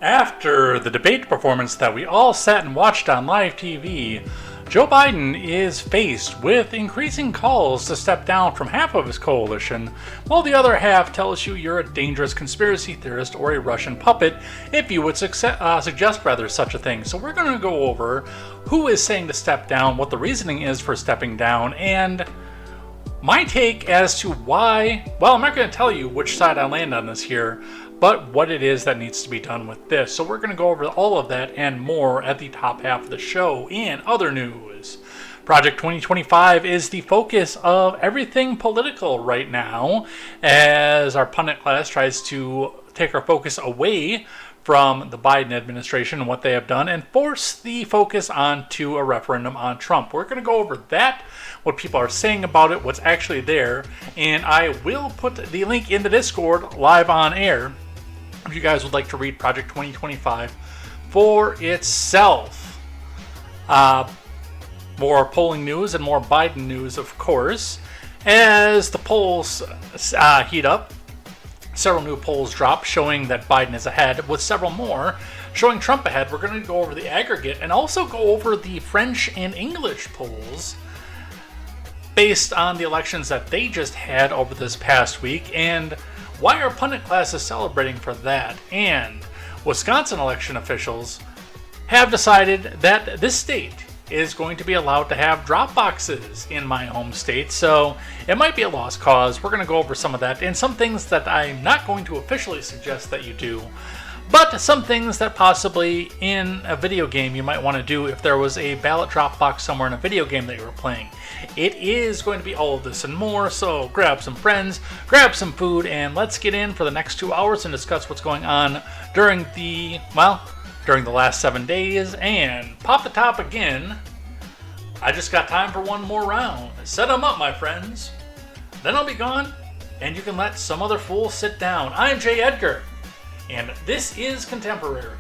After the debate performance that we all sat and watched on live TV, Joe Biden is faced with increasing calls to step down from half of his coalition, while the other half tells you you're a dangerous conspiracy theorist or a Russian puppet if you would suggest rather such a thing. So we're going to go over who is saying to step down, what the reasoning is for stepping down, and my take as to why. Well, I'm not going to tell you which side I land on this here, but what it is that needs to be done with this. So we're going to go over all of that and more at the top half of the show. In other news, Project 2025 is the focus of everything political right now, as our pundit class tries to take our focus away from the Biden administration and what they have done and force the focus onto a referendum on Trump. We're going to go over that, what people are saying about it, what's actually there, and I will put the link in the Discord live on air if you guys would like to read Project 2025 for itself. More polling news and more Biden news, of course. As the polls heat up, several new polls drop showing that Biden is ahead, with several more showing Trump ahead. We're going to go over the aggregate and also go over the French and English polls based on the elections that they just had over this past week, and why our pundit class is celebrating for that. And Wisconsin election officials have decided that this state is going to be allowed to have drop boxes in my home state, so it might be a lost cause. We're going to go over some of that and some things that I'm not going to officially suggest that you do, but some things that possibly in a video game you might want to do if there was a ballot drop box somewhere in a video game that you were playing. It is going to be all of this and more, so grab some friends, grab some food, and let's get in for the next 2 hours and discuss what's going on during the last 7 days, and pop the top again. I just got time for one more round. Set them up, my friends. Then I'll be gone, and you can let some other fool sit down. I'm Jay Edgar, and this is Contemporary.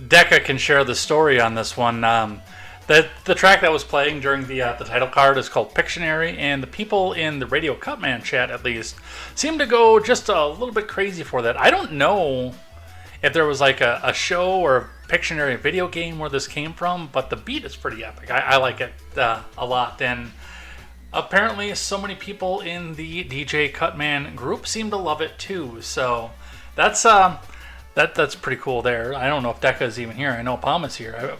Decca can share the story on this one. The track that was playing during the title card is called Pictionary, and the people in the Radio Cutman chat, at least, seem to go just a little bit crazy for that. I don't know if there was like a show or a Pictionary video game where this came from, but the beat is pretty epic. I like it a lot, and apparently so many people in the DJ Cutman group seem to love it too. So that's pretty cool there. I don't know if Decca is even here. I know Palma's here.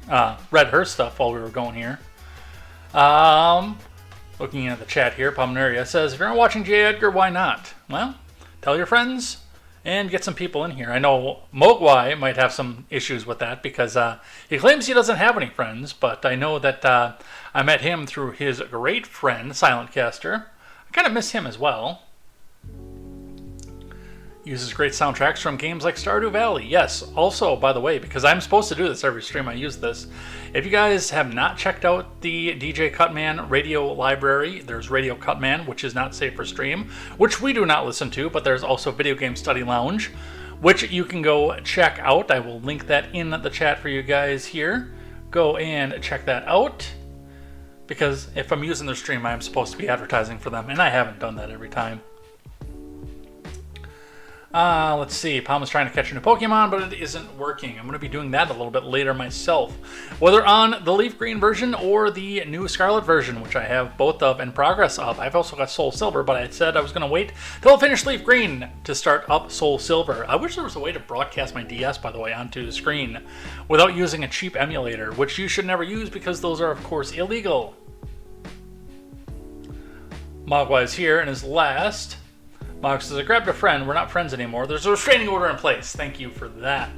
I read her stuff while we were going here. Looking at the chat here, Palmaria says, if you're not watching J. Edgar, why not? Well, tell your friends and get some people in here. I know Mogwai might have some issues with that because he claims he doesn't have any friends, but I know that I met him through his great friend, Silentcaster. I kind of miss him as well. Uses great soundtracks from games like Stardew Valley. Yes, also, by the way, because I'm supposed to do this every stream, I use this. If you guys have not checked out the DJ Cutman radio library, there's Radio Cutman, which is not safe for stream, which we do not listen to, but there's also Video Game Study Lounge, which you can go check out. I will link that in the chat for you guys here. Go and check that out, because if I'm using their stream, I'm supposed to be advertising for them, and I haven't done that every time. Let's see. Palm is trying to catch a new Pokemon, but it isn't working. I'm going to be doing that a little bit later myself. Whether on the Leaf Green version or the new Scarlet version, which I have both of in progress of. I've also got Soul Silver, but I said I was going to wait till I finish Leaf Green to start up Soul Silver. I wish there was a way to broadcast my DS, by the way, onto the screen without using a cheap emulator, which you should never use because those are, of course, illegal. Mogwai is here and is last. Mog says, I grabbed a friend. We're not friends anymore. There's a restraining order in place. Thank you for that.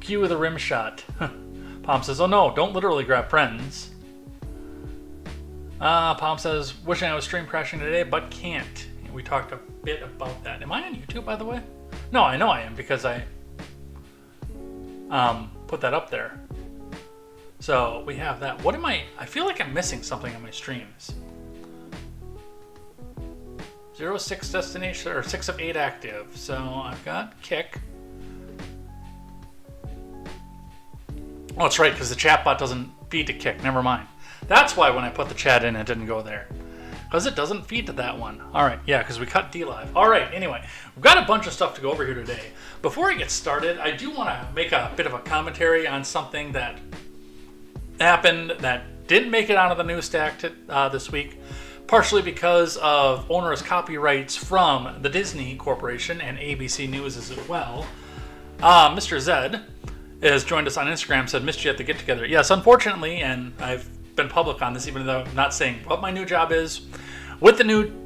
Cue with a rim shot. Palm says, oh no, don't literally grab friends. Palm says, wishing I was stream crashing today, but can't. We talked a bit about that. Am I on YouTube, by the way? No, I know I am because I put that up there. So we have that. What am I feel like I'm missing something on my streams. 0-6 destination, or 6 of 8 active. So I've got Kick. Oh, that's right, because the chat bot doesn't feed to Kick. Never mind. That's why when I put the chat in, it didn't go there. Because it doesn't feed to that one. Alright, yeah, because we cut D-Live. Alright, anyway, we've got a bunch of stuff to go over here today. Before I get started, I do want to make a bit of a commentary on something that happened that didn't make it onto the news stack this week. Partially because of onerous copyrights from the Disney Corporation and ABC News as well. Mr. Zed has joined us on Instagram, said, missed you at the get-together. Yes, unfortunately, and I've been public on this, even though I'm not saying what my new job is. With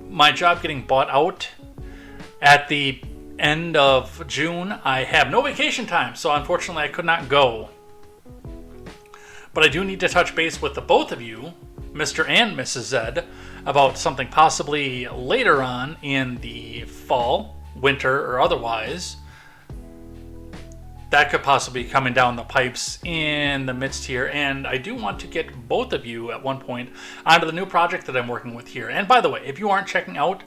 my job getting bought out at the end of June, I have no vacation time, so unfortunately I could not go. But I do need to touch base with the both of you, Mr. and Mrs. Zed, about something possibly later on in the fall, winter, or otherwise that could possibly be coming down the pipes in the midst here. And I do want to get both of you at one point onto the new project that I'm working with here. And by the way, if you aren't checking out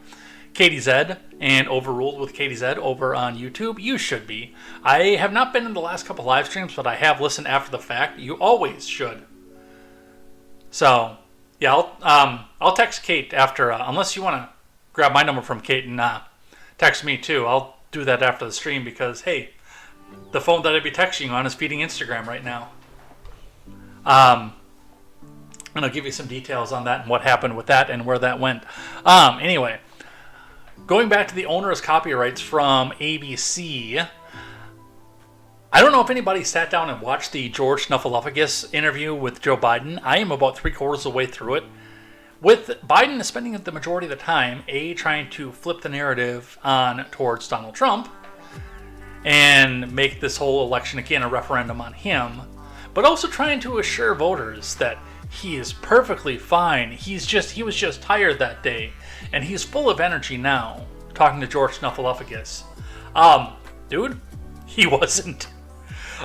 KTZed and Overruled with KTZed over on YouTube, you should be. I have not been in the last couple live streams, but I have listened after the fact. You always should. So yeah, I'll text Kate after, unless you want to grab my number from Kate and text me too. I'll do that after the stream because, hey, the phone that I'd be texting you on is feeding Instagram right now. And I'll give you some details on that and what happened with that and where that went. Anyway, going back to the onerous copyrights from ABC, I don't know if anybody sat down and watched the George Snuffleupagus interview with Joe Biden. I am about 3/4 of the way through it. With Biden spending the majority of the time, trying to flip the narrative on towards Donald Trump and make this whole election again a referendum on him, but also trying to assure voters that he is perfectly fine. He was just tired that day, and he's full of energy now. Talking to George Snuffleupagus, dude, he wasn't.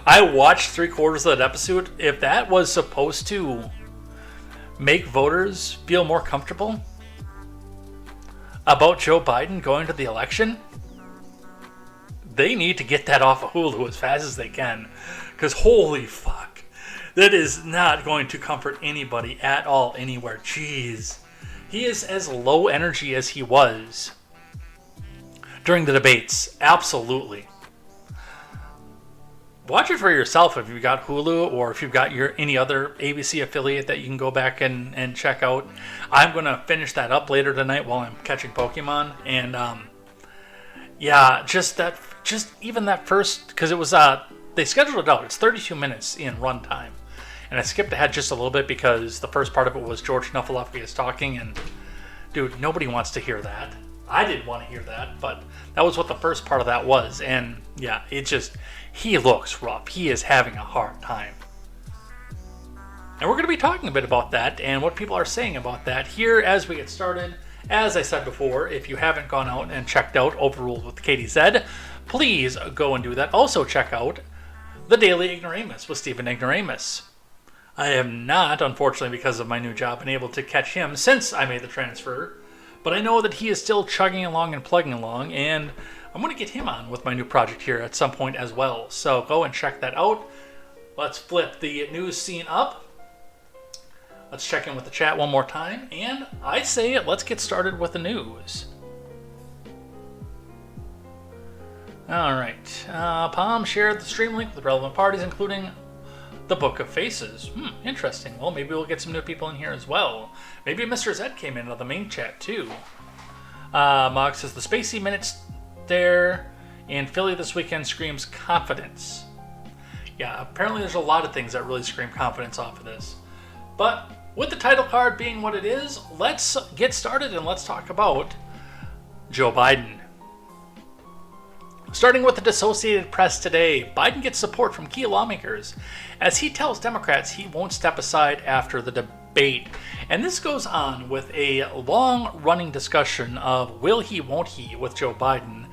I watched 3/4 of that episode. If that was supposed to make voters feel more comfortable about Joe Biden going to the election, they need to get that off of Hulu as fast as they can. Because holy fuck, that is not going to comfort anybody at all anywhere. Jeez. He is as low energy as he was during the debates. Absolutely. Watch it for yourself if you've got Hulu or if you've got any other ABC affiliate that you can go back and check out. I'm going to finish that up later tonight while I'm catching Pokemon. And yeah, just even that first, because it was, they scheduled it out. It's 32 minutes in runtime. And I skipped ahead just a little bit because the first part of it was George Snuffleupagus talking. And dude, nobody wants to hear that. I didn't want to hear that, but that was what the first part of that was. And yeah, he looks rough. He is having a hard time. And we're going to be talking a bit about that and what people are saying about that here as we get started. As I said before, if you haven't gone out and checked out Overruled with KTZed, please go and do that. Also check out The Daily Ignoramus with Stephen Ignoramus. I have not, unfortunately, because of my new job, been able to catch him since I made the transfer. But I know that he is still chugging along and plugging along, and I'm going to get him on with my new project here at some point as well. So go and check that out. Let's flip the news scene up. Let's check in with the chat one more time. And I say let's get started with the news. All right. Palm shared the stream link with relevant parties, including the Book of Faces. Interesting. Well, maybe we'll get some new people in here as well. Maybe Mr. Zed came into the main chat too. Mog says the Spacey Minutes there in Philly this weekend screams confidence. Yeah, apparently there's a lot of things that really scream confidence off of this. But with the title card being what it is, let's get started and let's talk about Joe Biden. Starting with the Associated Press today, Biden gets support from key lawmakers as he tells Democrats he won't step aside after the debate. And this goes on with a long-running discussion of will he, won't he with Joe Biden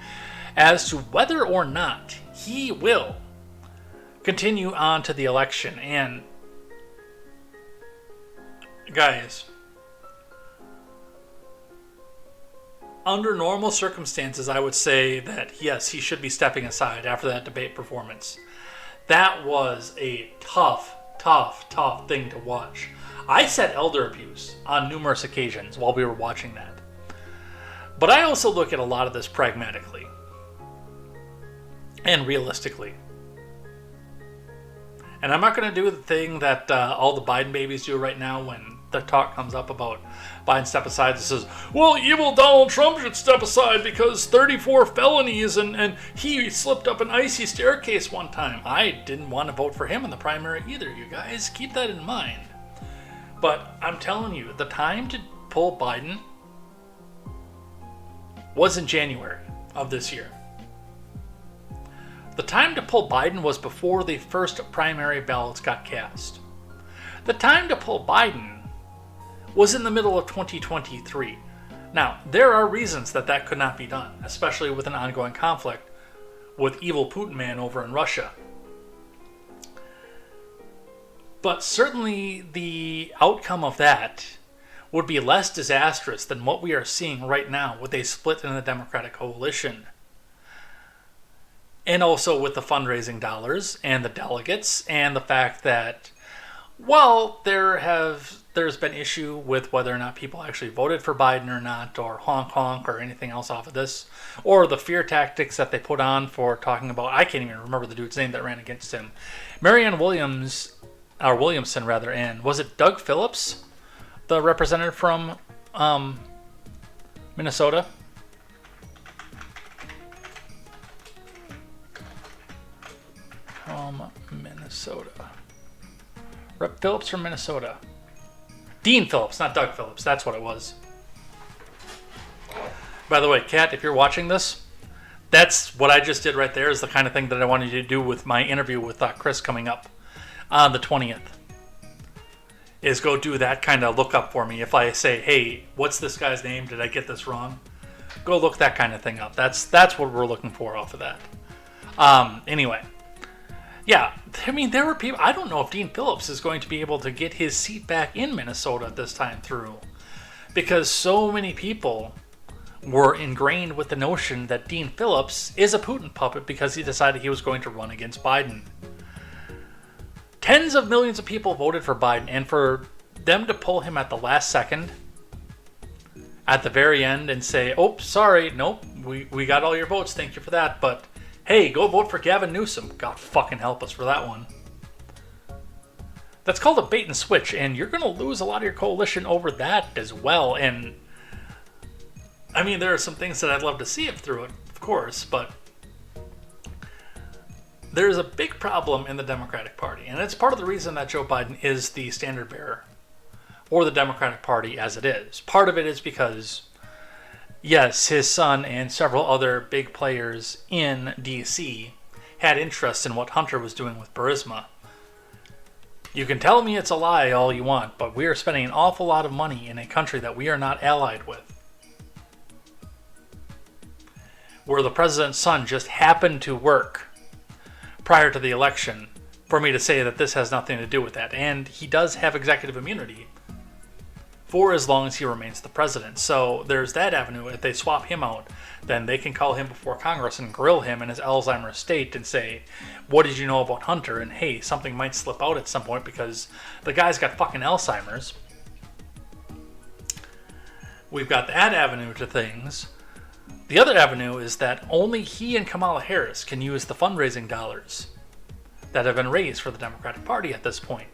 as to whether or not he will continue on to the election. And guys, under normal circumstances, I would say that, yes, he should be stepping aside after that debate performance. That was a tough thing to watch. I said elder abuse on numerous occasions while we were watching that. But I also look at a lot of this pragmatically and realistically. And I'm not going to do the thing that all the Biden babies do right now when the talk comes up about Biden step aside and says, well, evil Donald Trump should step aside because 34 felonies and he slipped up an icy staircase one time. I didn't want to vote for him in the primary either, you guys. Keep that in mind. But I'm telling you, the time to pull Biden was in January of this year. The time to pull Biden was before the first primary ballots got cast. The time to pull Biden was in the middle of 2023. Now, there are reasons that that could not be done, especially with an ongoing conflict with evil Putin man over in Russia. But certainly the outcome of that would be less disastrous than what we are seeing right now with a split in the Democratic coalition. And also with the fundraising dollars and the delegates and the fact that, well, there's been issue with whether or not people actually voted for Biden or not, or honk or anything else off of this, or the fear tactics that they put on for talking about, I can't even remember the dude's name that ran against him. Marianne Williamson, and was it Doug Phillips, the representative from Minnesota? From Minnesota. Rep. Phillips from Minnesota. Dean Phillips, not Doug Phillips. That's what it was. By the way, Kat, if you're watching this, that's what I just did right there is the kind of thing that I wanted you to do with my interview with Chris coming up on the 20th. Is go do that kind of look up for me. If I say, hey, what's this guy's name? Did I get this wrong? Go look that kind of thing up. That's what we're looking for off of that. Anyway. Yeah, I mean, there were people, I don't know if Dean Phillips is going to be able to get his seat back in Minnesota this time through, because so many people were ingrained with the notion that Dean Phillips is a Putin puppet because he decided he was going to run against Biden. Tens of millions of people voted for Biden, and for them to pull him at the last second, at the very end, and say, oh, sorry, nope, we got all your votes, thank you for that, but hey, go vote for Gavin Newsom. God fucking help us for that one. That's called a bait and switch, and you're going to lose a lot of your coalition over that as well. And, I mean, there are some things that I'd love to see it through it, of course, but there's a big problem in the Democratic Party, and it's part of the reason that Joe Biden is the standard bearer for the Democratic Party as it is. Part of it is because, yes, his son and several other big players in D.C. had interest in what Hunter was doing with Burisma. You can tell me it's a lie all you want, but we are spending an awful lot of money in a country that we are not allied with, where the president's son just happened to work prior to the election for me to say that this has nothing to do with that. And he does have executive immunity for as long as he remains the president. So there's that avenue. If they swap him out, then they can call him before Congress and grill him in his Alzheimer's state and say, what did you know about Hunter? And hey, something might slip out at some point because the guy's got fucking Alzheimer's. We've got that avenue to things. The other avenue is that only he and Kamala Harris can use the fundraising dollars that have been raised for the Democratic Party at this point,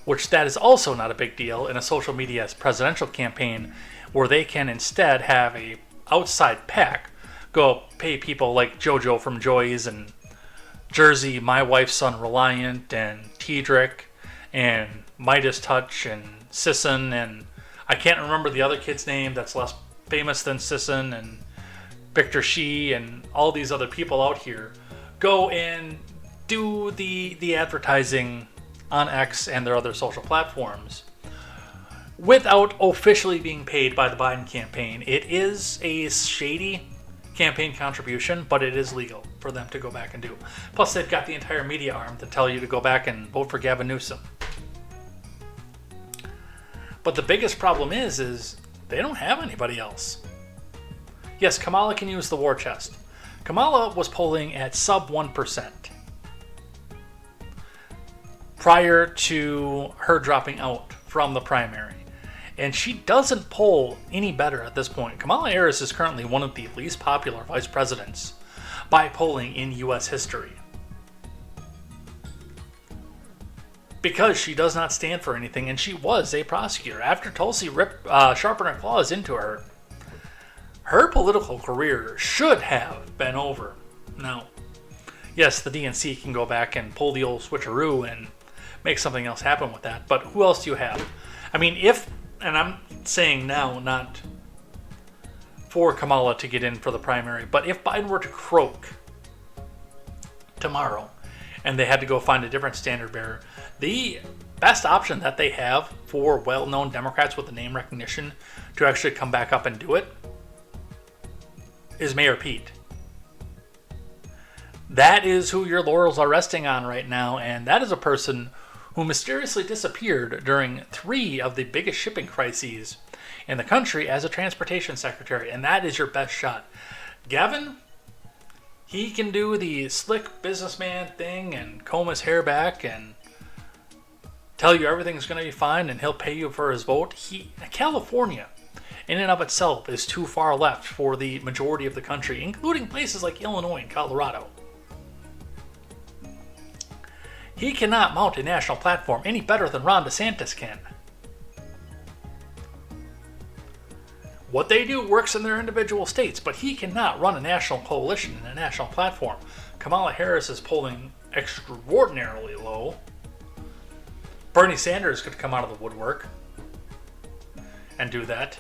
which that is also not a big deal in a social media presidential campaign, where they can instead have a outside PAC go pay people like JoJo from Joy's and Jersey, My Wife's Son Reliant, and Tedrick, and Midas Touch, and Sisson, and I can't remember the other kid's name that's less famous than Sisson, and Victor Shee, and all these other people out here go and do the advertising on X and their other social platforms without officially being paid by the Biden campaign. It is a shady campaign contribution, but it is legal for them to go back and do. Plus, they've got the entire media arm to tell you to go back and vote for Gavin Newsom. But the biggest problem is they don't have anybody else. Yes, Kamala can use the war chest. Kamala was polling at sub 1% prior to her dropping out from the primary. And she doesn't poll any better at this point. Kamala Harris is currently one of the least popular vice presidents by polling in U.S. history, because she does not stand for anything, and she was a prosecutor. After Tulsi sharpened her claws into her, her political career should have been over. Now, yes, the DNC can go back and pull the old switcheroo and make something else happen with that, but who else do you have? I mean, and I'm saying now, not for Kamala to get in for the primary, but if Biden were to croak tomorrow and they had to go find a different standard bearer, the best option that they have for well-known Democrats with the name recognition to actually come back up and do it is Mayor Pete. That is who your laurels are resting on right now, and that is a person who mysteriously disappeared during 3 of the biggest shipping crises in the country as a transportation secretary, and that is your best shot. Gavin, he can do the slick businessman thing and comb his hair back and tell you everything's going to be fine and he'll pay you for his vote. California, in and of itself, is too far left for the majority of the country, including places like Illinois and Colorado. He cannot mount a national platform any better than Ron DeSantis can. What they do works in their individual states, but he cannot run a national coalition and a national platform. Kamala Harris is polling extraordinarily low. Bernie Sanders could come out of the woodwork and do that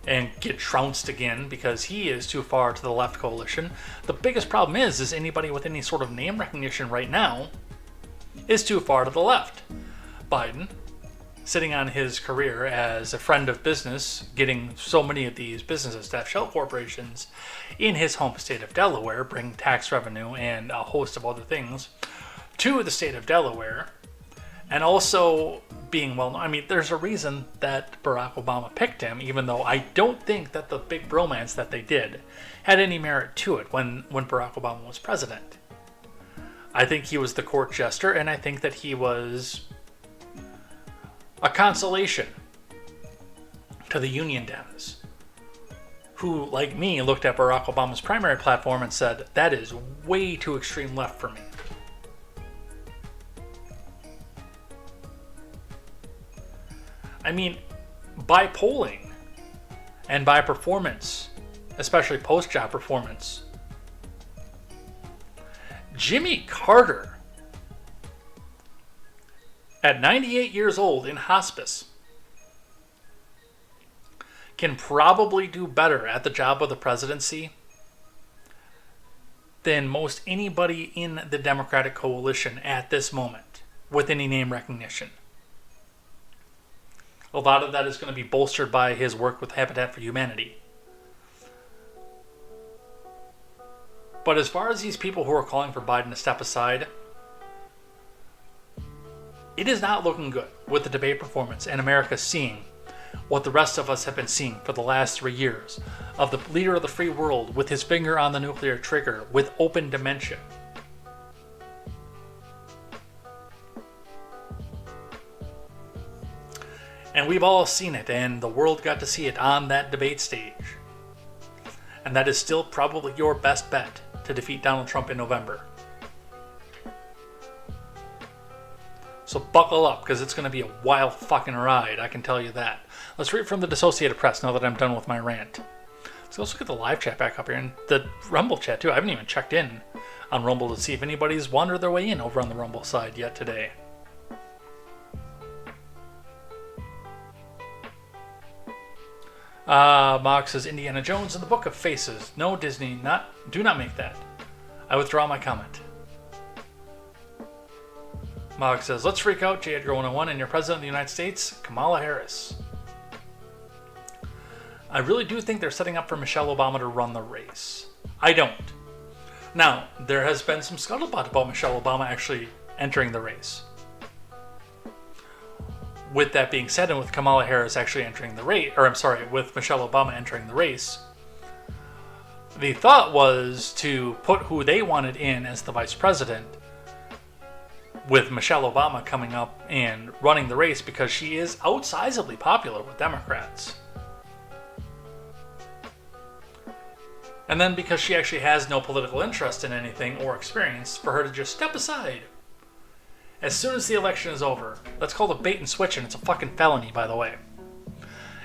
and get trounced again because he is too far to the left coalition. The biggest problem is anybody with any sort of name recognition right now is too far to the left. Biden, sitting on his career as a friend of business, getting so many of these businesses to have shell corporations in his home state of Delaware, bring tax revenue and a host of other things to the state of Delaware, and also being well known. I mean, there's a reason that Barack Obama picked him, even though I don't think that the big bromance that they did had any merit to it when Barack Obama was president. I think he was the court jester, and I think that he was a consolation to the union Dems, who, like me, looked at Barack Obama's primary platform and said, that is way too extreme left for me. I mean, by polling and by performance, especially post-job performance, Jimmy Carter, at 98 years old in hospice, can probably do better at the job of the presidency than most anybody in the Democratic coalition at this moment with any name recognition. A lot of that is going to be bolstered by his work with Habitat for Humanity. But as far as these people who are calling for Biden to step aside, it is not looking good with the debate performance and America seeing what the rest of us have been seeing for the last 3 years of the leader of the free world with his finger on the nuclear trigger with open dementia. And we've all seen it, and the world got to see it on that debate stage. And that is still probably your best bet to defeat Donald Trump in November. So buckle up, because it's going to be a wild fucking ride, I can tell you that. Let's read from the Associated Press now that I'm done with my rant. Let's get the live chat back up here, and the Rumble chat too. I haven't even checked in on Rumble to see if anybody's wandered their way in over on the Rumble side yet today. Mox says Indiana Jones in the Book of Faces. No, Disney, do not make that. I withdraw my comment. Mox says, let's freak out, J. Edgar 101, and your president of the United States, Kamala Harris. I really do think they're setting up for Michelle Obama to run the race. I don't. Now, there has been some scuttlebutt about Michelle Obama actually entering the race. With that being said, and with Kamala Harris actually entering the race, with Michelle Obama entering the race, the thought was to put who they wanted in as the vice president, with Michelle Obama coming up and running the race because she is outsizably popular with Democrats. And then because she actually has no political interest in anything or experience, for her to just step aside as soon as the election is over. That's called a bait and switch, and it's a fucking felony, by the way.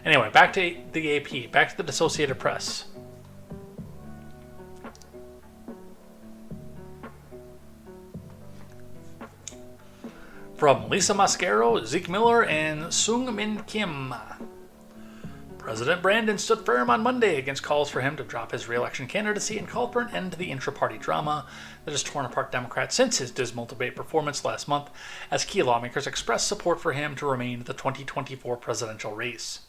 Anyway, back to the AP, back to the Associated Press. From Lisa Mascaro, Zeke Miller, and Sung Min Kim. President Brandon stood firm on Monday against calls for him to drop his re-election candidacy and called for an end to the intra-party drama that has torn apart Democrats since his dismal debate performance last month, as key lawmakers expressed support for him to remain in the 2024 presidential race.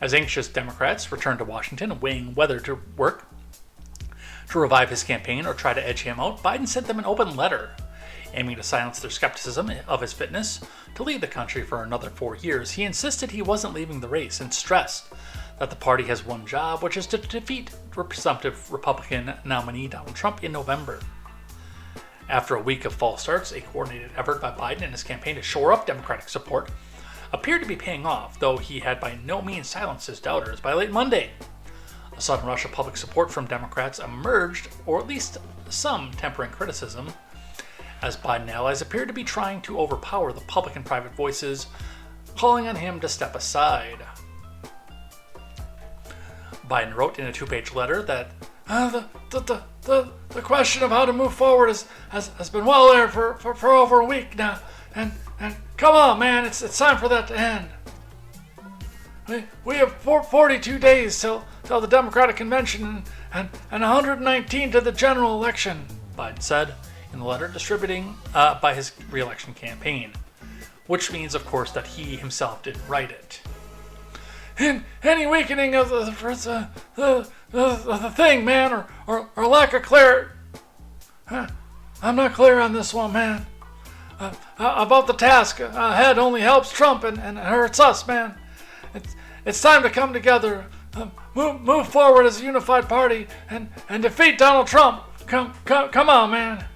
As anxious Democrats returned to Washington, weighing whether to work to revive his campaign or try to edge him out, Biden sent them an open letter aiming to silence their skepticism of his fitness to lead the country for another 4 years. He insisted he wasn't leaving the race and stressed that the party has one job, which is to defeat presumptive Republican nominee Donald Trump in November. After a week of false starts, a coordinated effort by Biden and his campaign to shore up Democratic support appeared to be paying off, though he had by no means silenced his doubters by late Monday. A sudden rush of public support from Democrats emerged, or at least some tempering criticism, as Biden allies appeared to be trying to overpower the public and private voices, calling on him to step aside. Biden wrote in a 2-page letter that the question of how to move forward has been well there for over a week now, and come on, man, it's time for that to end. We have 42 days till the Democratic Convention and 119 to the general election, Biden said in the letter distributing by his re-election campaign, which means, of course, that he himself didn't write it. And any weakening of the thing, man, or lack of clarity, I'm not clear on this one, man. About the task ahead only helps Trump and hurts us, man. It's time to come together, move forward as a unified party, and defeat Donald Trump. Come on, man.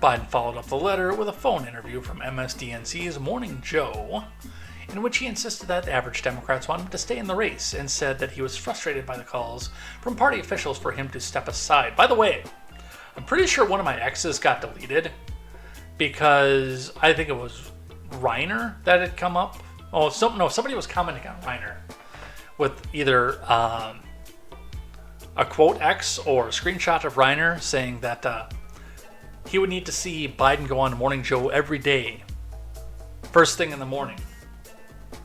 Biden followed up the letter with a phone interview from MSDNC's Morning Joe, in which he insisted that average Democrats want him to stay in the race and said that he was frustrated by the calls from party officials for him to step aside. By the way, I'm pretty sure one of my exes got deleted because I think it was Reiner that had come up. Somebody was commenting on Reiner with either a quote X or a screenshot of Reiner saying that he would need to see Biden go on Morning Joe every day, first thing in the morning,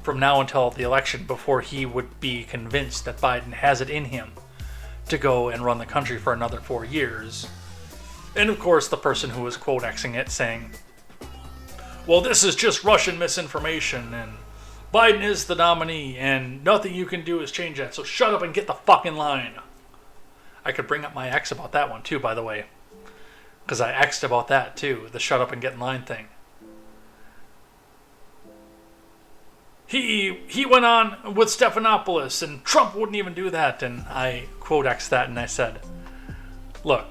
from now until the election, before he would be convinced that Biden has it in him to go and run the country for another 4 years. And of course, the person who was quote Xing it saying, well, this is just Russian misinformation, and Biden is the nominee, and nothing you can do is change that, so shut up and get the fucking line. I could bring up my ex about that one too, by the way. Because I X'd about that too, the shut up and get in line thing. He went on with Stephanopoulos, and Trump wouldn't even do that. And I quote X'd that, and I said, look,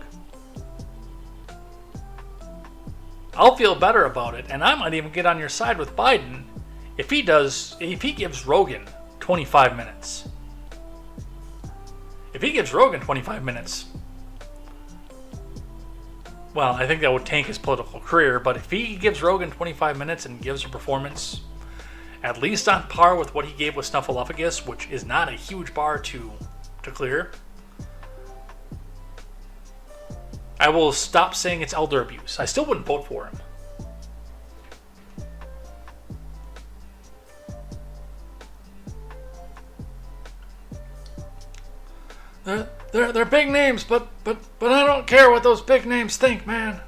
I'll feel better about it, and I might even get on your side with Biden If he gives Rogan 25 minutes, well, I think that would tank his political career, but if he gives Rogan 25 minutes and gives a performance at least on par with what he gave with Snuffleupagus, which is not a huge bar to clear, I will stop saying it's elder abuse. I still wouldn't vote for him. They're big names, but I don't care what those big names think, man.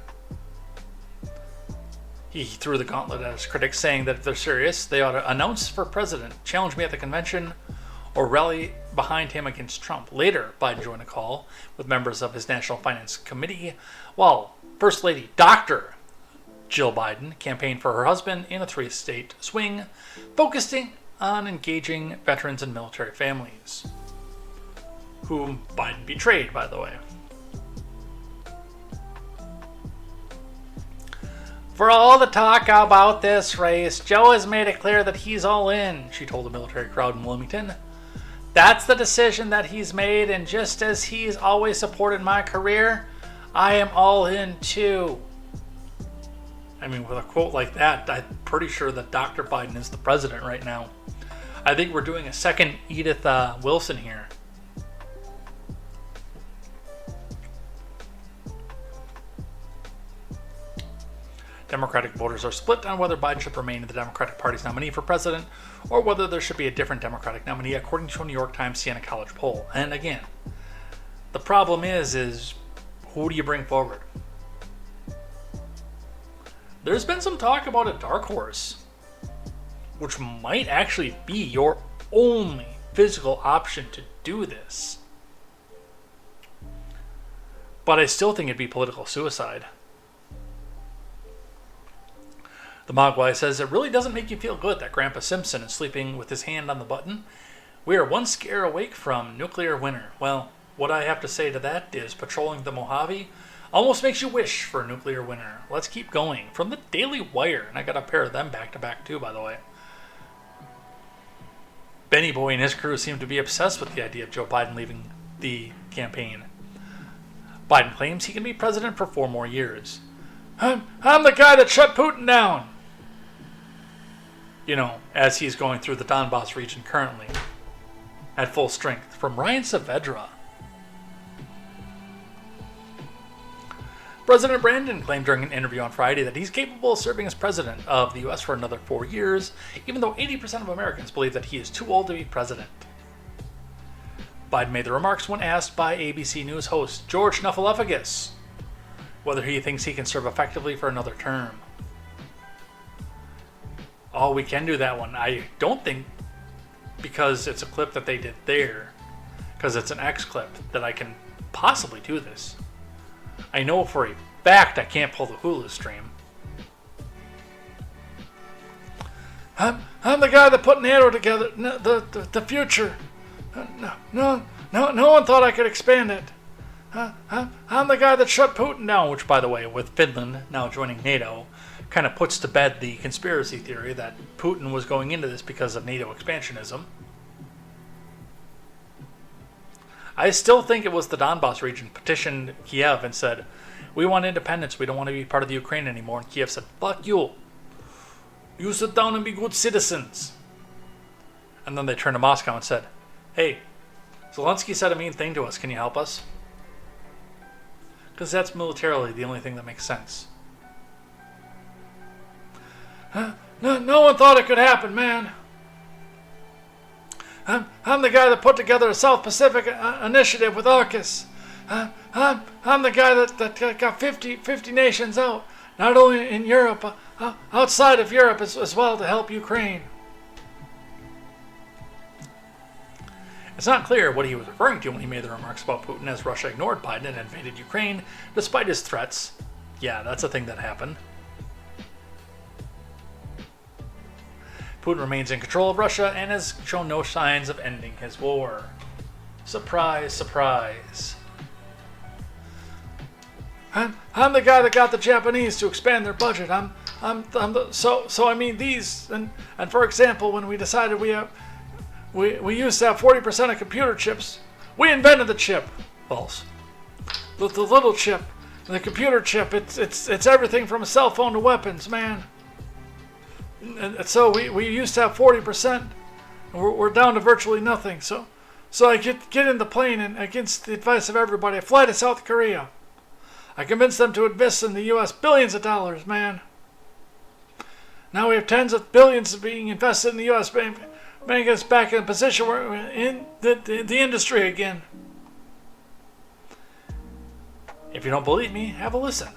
He threw the gauntlet at his critics, saying that if they're serious, they ought to announce for president, challenge me at the convention, or rally behind him against Trump. Later, Biden joined a call with members of his National Finance Committee, while First Lady Dr. Jill Biden campaigned for her husband in a 3-state swing, focusing on engaging veterans and military families, whom Biden betrayed, by the way. For all the talk about this race, Joe has made it clear that he's all in, she told the military crowd in Wilmington. That's the decision that he's made, and just as he's always supported my career, I am all in too. I mean, with a quote like that, I'm pretty sure that Dr. Biden is the president right now. I think we're doing a second Edith Wilson here. Democratic voters are split on whether Biden should remain the Democratic Party's nominee for president or whether there should be a different Democratic nominee, according to a New York Times Siena College poll. And again, the problem is who do you bring forward? There's been some talk about a dark horse, which might actually be your only physical option to do this. But I still think it'd be political suicide. The Mogwai says it really doesn't make you feel good that Grandpa Simpson is sleeping with his hand on the button. We are one scare away from nuclear winter. Well, what I have to say to that is patrolling the Mojave almost makes you wish for a nuclear winter. Let's keep going. From the Daily Wire, and I got a pair of them back to back too, by the way. Benny Boy and his crew seem to be obsessed with the idea of Joe Biden leaving the campaign. Biden claims he can be president for 4 more years. I'm the guy that shut Putin down. You know, as he's going through the Donbass region currently at full strength. From Ryan Saavedra. President Brandon claimed during an interview on Friday that he's capable of serving as president of the U.S. for another 4 years, even though 80% of Americans believe that he is too old to be president. Biden made the remarks when asked by ABC News host George Snuffleupagus whether he thinks he can serve effectively for another term. Oh, we can do that one. I don't think, because it's a clip that they did there, because it's an X clip, that I can possibly do this. I know for a fact I can't pull the Hulu stream. I'm the guy that put NATO together, the future. No one thought I could expand it. I'm the guy that shut Putin down, which, by the way, with Finland now joining NATO, kind of puts to bed the conspiracy theory that Putin was going into this because of NATO expansionism. I still think it was the Donbass region petitioned Kiev and said, we want independence, we don't want to be part of the Ukraine anymore. And Kiev said, fuck you. You sit down and be good citizens. And then they turned to Moscow and said, hey, Zelensky said a mean thing to us, can you help us? Because that's militarily the only thing that makes sense. No one thought it could happen, man. I'm the guy that put together a South Pacific initiative with AUKUS. I'm the guy that got 50 nations out, not only in Europe, outside of Europe as well, to help Ukraine. It's not clear what he was referring to when he made the remarks about Putin, as Russia ignored Biden and invaded Ukraine despite his threats. Yeah, that's a thing that happened. Putin remains in control of Russia and has shown no signs of ending his war. Surprise, surprise. I'm the guy that got the Japanese to expand their budget. I'm So I mean these and for example, when we decided we used to have 40% of computer chips, we invented the chip. False. The little chip, the computer chip. It's everything from a cell phone to weapons, man. And so we used to have 40%, and we're down to virtually nothing. So I get in the plane, and against the advice of everybody, I fly to South Korea. I convinced them to invest in the U.S. billions of dollars, man. Now we have tens of billions being invested in the U.S., making us back in a position where we're in the industry again. If you don't believe me, have a listen.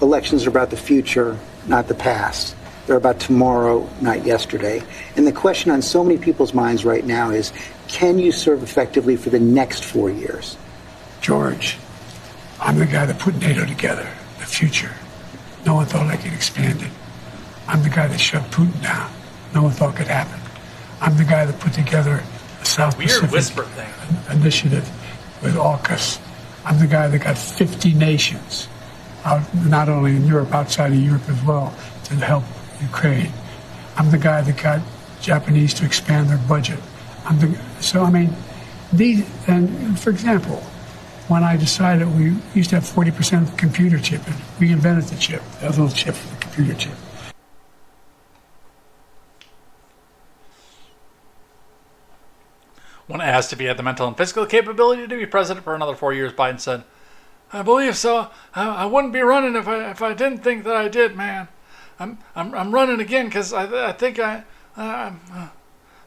Elections are about the future, not the past. They're about tomorrow, not yesterday. And the question on so many people's minds right now is, can you serve effectively for the next 4 years? George, I'm the guy that put NATO together, the future. No one thought I could expand it. I'm the guy that shoved Putin down. No one thought could happen. I'm the guy that put together the South Pacific Initiative with AUKUS. I'm the guy that got 50 nations, out, not only in Europe, outside of Europe as well, to help Ukraine. I'm the guy that got Japanese to expand their budget. For example, when I decided we used to have 40% of the computer chip, and we invented the chip, that little chip for the computer chip. When asked if he had the mental and physical capability to be president for another 4 years, Biden said, "I believe so. I wouldn't be running if I didn't think that I did, man. I'm running again because I think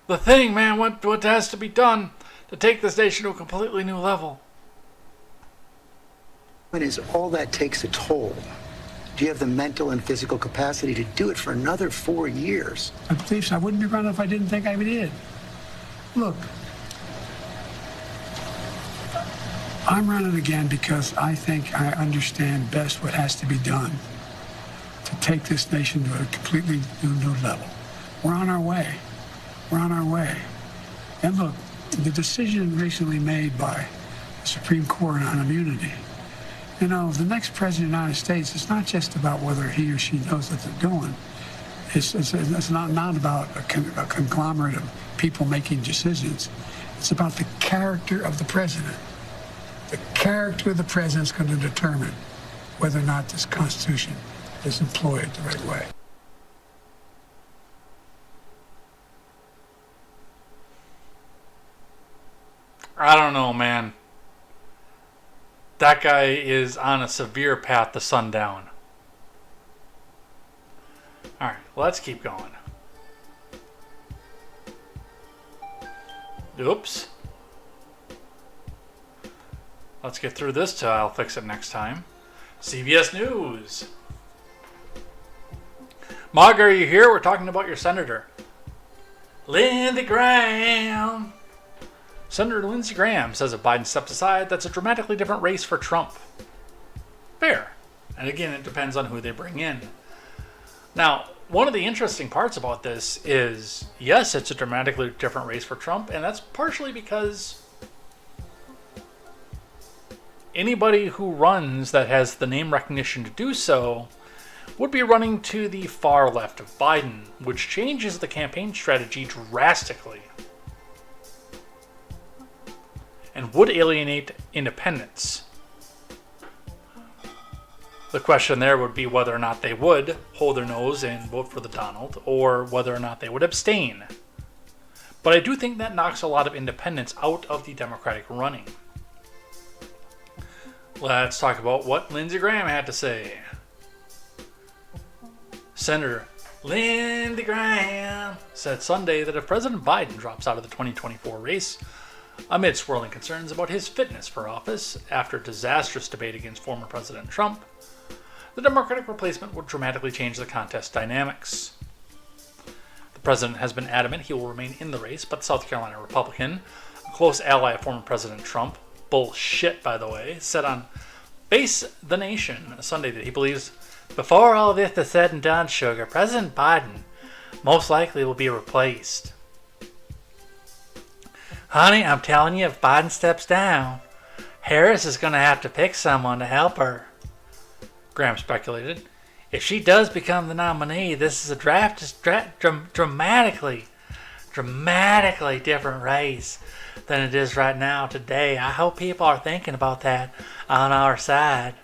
the thing, man, what has to be done to take this nation to a completely new level." When is all that takes a toll? Do you have the mental and physical capacity to do it for another 4 years? I believe so. I wouldn't be running if I didn't think I did. Look, I'm running again because I think I understand best what has to be done to take this nation to a completely new level. We're on our way. We're on our way. And look, the decision recently made by the Supreme Court on immunity, you know, the next president of the United States, it's not just about whether he or she knows what they're doing. It's not about a conglomerate of people making decisions. It's about the character of the president. The character of the president is going to determine whether or not this Constitution is employed the right way. I don't know, man. That guy is on a severe path to sundown. Alright, let's keep going. Oops. Let's get through this till I'll fix it next time. CBS News. Mog, are you here? We're talking about your senator, Lindsey Graham. Senator Lindsey Graham says if Biden steps aside, that's a dramatically different race for Trump. Fair. And again, it depends on who they bring in. Now, one of the interesting parts about this is, yes, it's a dramatically different race for Trump, and that's partially because anybody who runs that has the name recognition to do so would be running to the far left of Biden, which changes the campaign strategy drastically and would alienate independents. The question there would be whether or not they would hold their nose and vote for the Donald, or whether or not they would abstain. But I do think that knocks a lot of independents out of the Democratic running. Let's talk about what Lindsey Graham had to say. Senator Lindsey Graham said Sunday that if President Biden drops out of the 2024 race, amid swirling concerns about his fitness for office after a disastrous debate against former President Trump, the Democratic replacement would dramatically change the contest dynamics. The president has been adamant he will remain in the race, but the South Carolina Republican, a close ally of former President Trump, bullshit by the way, said on Face the Nation Sunday that he believes before all of this is said and done, sugar, President Biden most likely will be replaced. Honey, I'm telling you, if Biden steps down, Harris is going to have to pick someone to help her, Graham speculated. if she does become the nominee, this is a dramatically different race than it is right now today. I hope people are thinking about that on our side.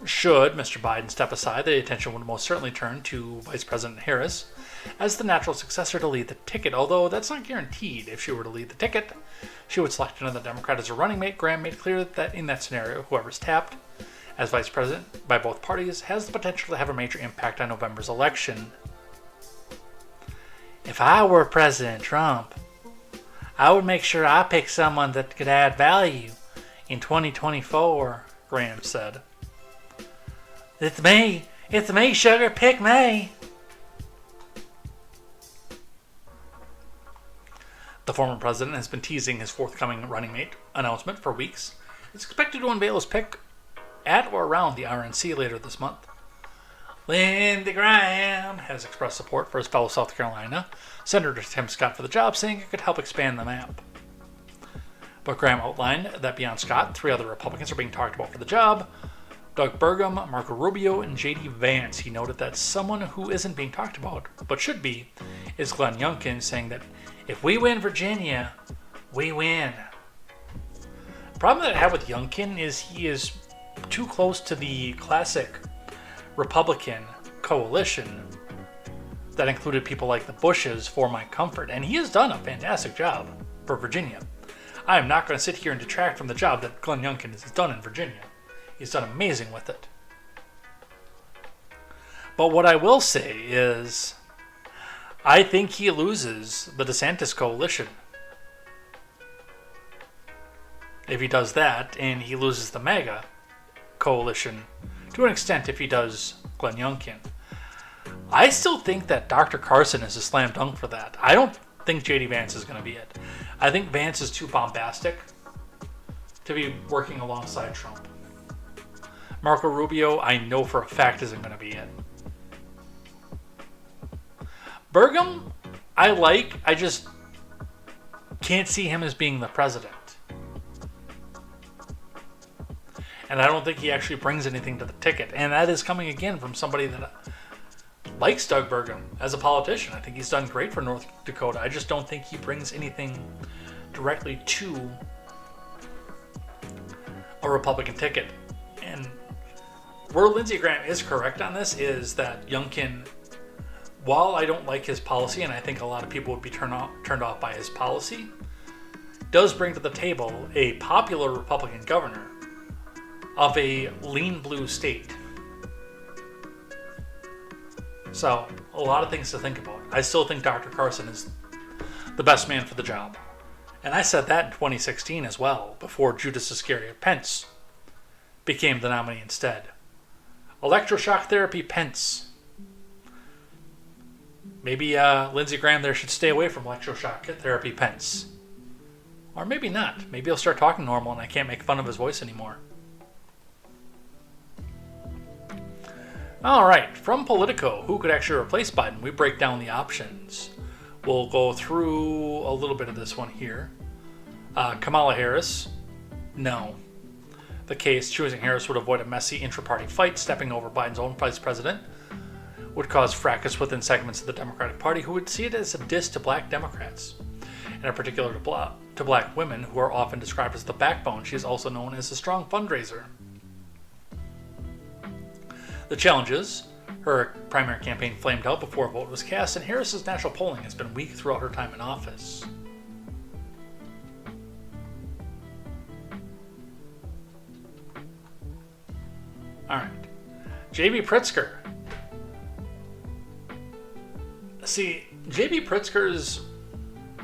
Should Mr. Biden step aside, the attention would most certainly turn to Vice President Harris as the natural successor to lead the ticket, although that's not guaranteed. If she were to lead the ticket, she would select another Democrat as a running mate. Graham made clear that in that scenario, whoever's tapped as vice president by both parties has the potential to have a major impact on November's election. If I were President Trump, I would make sure I pick someone that could add value in 2024, Graham said. It's me, sugar, pick me. The former president has been teasing his forthcoming running mate announcement for weeks. It's expected to unveil his pick at or around the RNC later this month. Lindsey Graham has expressed support for his fellow South Carolina Senator Tim Scott for the job, saying it could help expand the map. But Graham outlined that beyond Scott, 3 other Republicans are being talked about for the job: Doug Burgum, Marco Rubio, and J.D. Vance. He noted that someone who isn't being talked about, but should be, is Glenn Youngkin, saying that if we win Virginia, we win. The problem that I have with Youngkin is he is too close to the classic Republican coalition that included people like the Bushes for my comfort, and he has done a fantastic job for Virginia. I am not going to sit here and detract from the job that Glenn Youngkin has done in Virginia. He's done amazing with it. But what I will say is, I think he loses the DeSantis coalition. If he does that, and he loses the MAGA coalition, to an extent if he does Glenn Youngkin. I still think that Dr. Carson is a slam dunk for that. I don't think J.D. Vance is going to be it. I think Vance is too bombastic to be working alongside Trump. Marco Rubio, I know for a fact, isn't going to be it. Burgum, I just can't see him as being the president. And I don't think he actually brings anything to the ticket. And that is coming again from somebody that likes Doug Burgum as a politician. I think he's done great for North Dakota. I just don't think he brings anything directly to a Republican ticket. And where Lindsey Graham is correct on this is that Youngkin, while I don't like his policy, and I think a lot of people would be turned off by his policy, does bring to the table a popular Republican governor of a lean blue state. So, a lot of things to think about. I still think Dr. Carson is the best man for the job. And I said that in 2016 as well, before Judas Iscariot Pence became the nominee instead. Electroshock therapy Pence. Maybe Lindsey Graham there should stay away from electroshock therapy Pence. Or maybe not. Maybe he'll start talking normal and I can't make fun of his voice anymore. Alright, from Politico, who could actually replace Biden? We break down the options. We'll go through a little bit of this one here. Kamala Harris, no. The case, choosing Harris would avoid a messy intra-party fight. Stepping over Biden's own vice president would cause fracas within segments of the Democratic Party who would see it as a diss to black Democrats, and in particular to black women, who are often described as the backbone. She is also known as a strong fundraiser. The challenges: her primary campaign flamed out before a vote was cast, and Harris's national polling has been weak throughout her time in office. Alright. J.B. Pritzker. See, J.B. Pritzker's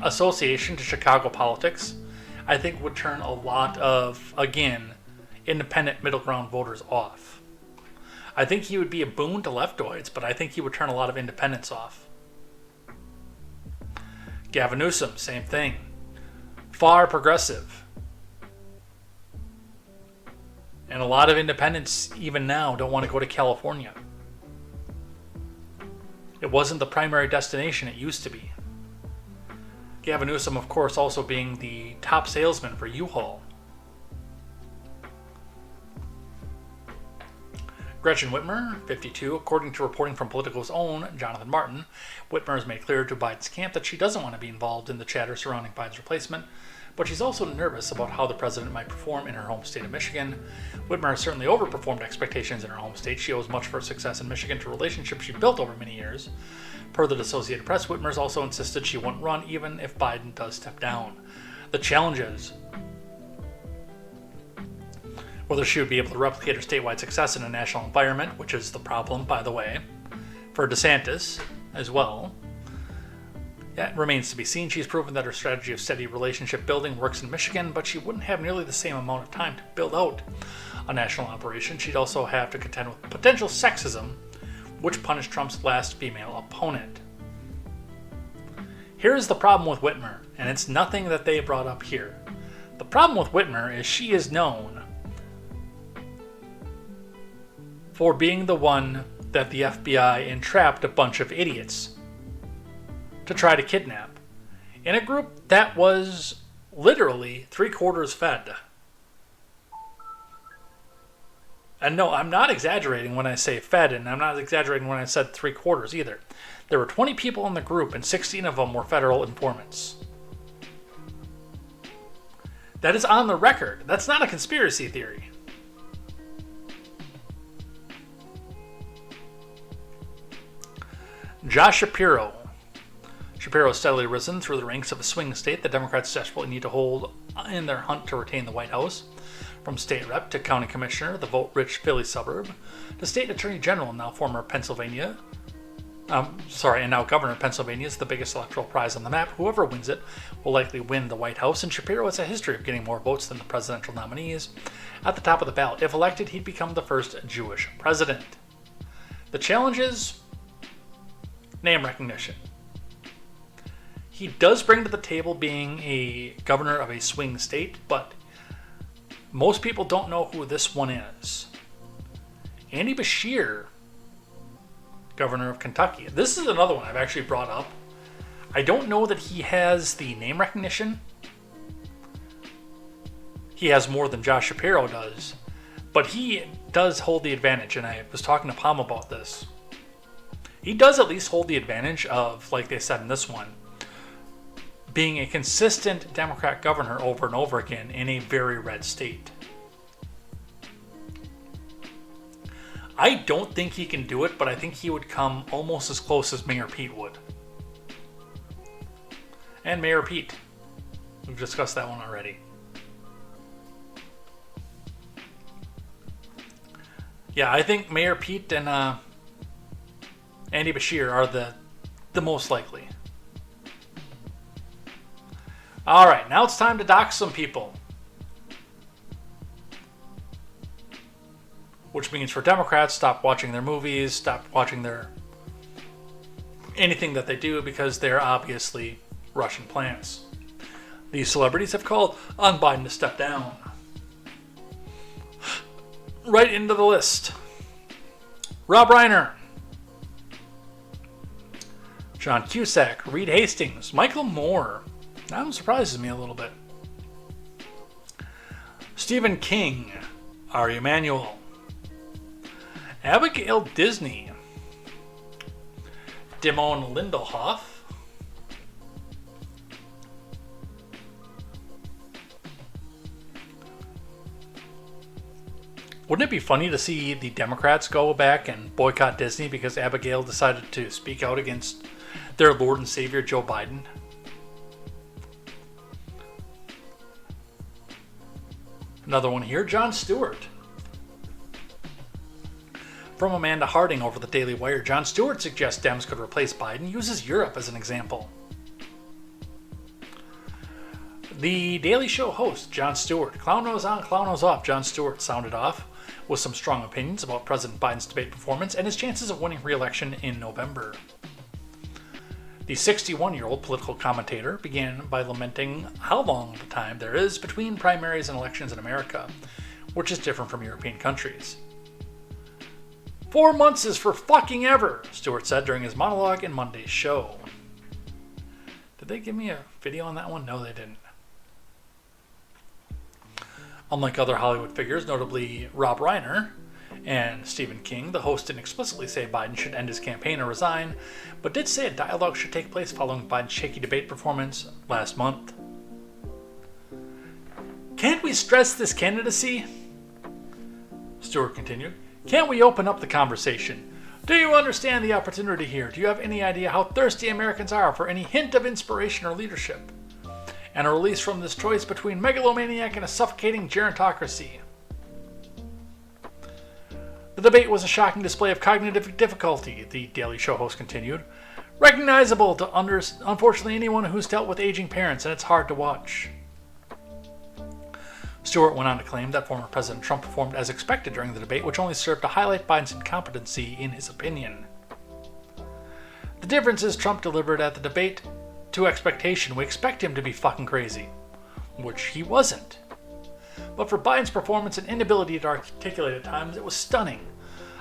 association to Chicago politics, I think, would turn a lot of, again, independent middle ground voters off. I think he would be a boon to leftoids, but I think he would turn a lot of independents off. Gavin Newsom, same thing. Far progressive. And a lot of independents, even now, don't want to go to California. It wasn't the primary destination it used to be. Gavin Newsom, of course, also being the top salesman for U-Haul. Gretchen Whitmer, 52, according to reporting from Politico's own Jonathan Martin, Whitmer has made clear to Biden's camp that she doesn't want to be involved in the chatter surrounding Biden's replacement, but she's also nervous about how the president might perform in her home state of Michigan. Whitmer has certainly overperformed expectations in her home state. She owes much of her success in Michigan to relationships she built over many years. Per the Associated Press, Whitmer has also insisted she won't run even if Biden does step down. The challenge is whether she would be able to replicate her statewide success in a national environment, which is the problem, by the way, for DeSantis as well. It remains to be seen. She's proven that her strategy of steady relationship building works in Michigan, but she wouldn't have nearly the same amount of time to build out a national operation. She'd also have to contend with potential sexism, which punished Trump's last female opponent. Here's the problem with Whitmer, and it's nothing that they brought up here. The problem with Whitmer is she is known for being the one that the FBI entrapped a bunch of idiots to try to kidnap in a group that was literally 3/4 fed. And no, I'm not exaggerating when I say fed, and I'm not exaggerating when I said 3/4 either. There were 20 people in the group, and 16 of them were federal informants. That is on the record. That's not a conspiracy theory. Josh Shapiro. Shapiro has steadily risen through the ranks of a swing state the Democrats desperately need to hold in their hunt to retain the White House. From state rep to county commissioner, the vote-rich Philly suburb, to state attorney general, and now governor of Pennsylvania is the biggest electoral prize on the map. Whoever wins it will likely win the White House, and Shapiro has a history of getting more votes than the presidential nominees. At the top of the ballot, if elected, he'd become the first Jewish president. The challenge is name recognition. He does bring to the table being a governor of a swing state, but most people don't know who this one is. Andy Beshear, governor of Kentucky. This is another one I've actually brought up. I don't know that he has the name recognition. He has more than Josh Shapiro does, but he does hold the advantage, and I was talking to Palm about this. He does at least hold the advantage of, like they said in this one, being a consistent Democrat governor over and over again in a very red state. I don't think he can do it, but I think he would come almost as close as Mayor Pete would. And Mayor Pete. We've discussed that one already. Yeah, I think Mayor Pete and Andy Beshear are the most likely. Alright, now it's time to dox some people. Which means for Democrats, stop watching their movies, stop watching their anything that they do, because they're obviously Russian plants. These celebrities have called on Biden to step down. Right into the list. Rob Reiner, John Cusack, Reed Hastings, Michael Moore. That one surprises me a little bit. Stephen King, Ari Emanuel, Abigail Disney, Damon Lindelhoff, wouldn't it be funny to see the Democrats go back and boycott Disney because Abigail decided to speak out against their Lord and Savior Joe Biden? Another one here, Jon Stewart. From Amanda Harding over the Daily Wire, Jon Stewart suggests Dems could replace Biden, uses Europe as an example. The Daily Show host, Jon Stewart, clown nose on, clown nose off, Jon Stewart sounded off with some strong opinions about President Biden's debate performance and his chances of winning re-election in November. The 61-year-old political commentator began by lamenting how long of a time there is between primaries and elections in America, which is different from European countries. 4 months is for fucking ever, Stewart said during his monologue in Monday's show. Did they give me a video on that one? No, they didn't. Unlike other Hollywood figures, notably Rob Reiner, And Stephen King, the host, didn't explicitly say Biden should end his campaign or resign, but did say a dialogue should take place following Biden's shaky debate performance last month. Can't we stress this candidacy? Stewart continued. Can't we open up the conversation? Do you understand the opportunity here? Do you have any idea how thirsty Americans are for any hint of inspiration or leadership? And a release from this choice between megalomaniac and a suffocating gerontocracy. The debate was a shocking display of cognitive difficulty, the Daily Show host continued. Recognizable to unfortunately anyone who's dealt with aging parents, and it's hard to watch. Stewart went on to claim that former President Trump performed as expected during the debate, which only served to highlight Biden's incompetency in his opinion. The difference is Trump delivered at the debate to expectation. We expect him to be fucking crazy, which he wasn't. But for Biden's performance and inability to articulate at times, it was stunning.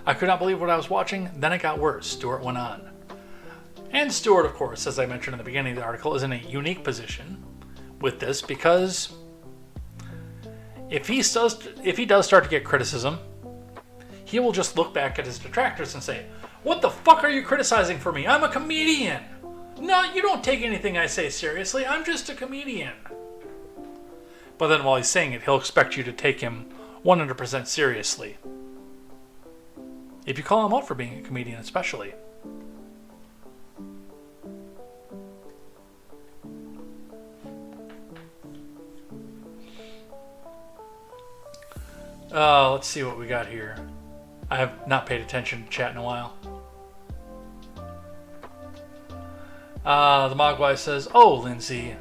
I could not believe what I was watching, then it got worse, Stewart went on. And Stewart, of course, as I mentioned in the beginning of the article, is in a unique position with this because if he does start to get criticism, he will just look back at his detractors and say, "What the fuck are you criticizing for me? I'm a comedian. No, you don't take anything I say seriously. I'm just a comedian." But then while he's saying it, he'll expect you to take him 100% seriously. If you call him out for being a comedian, especially. Let's see what we got here. I have not paid attention to chat in a while. The Mogwai says, "Oh, Lindsay."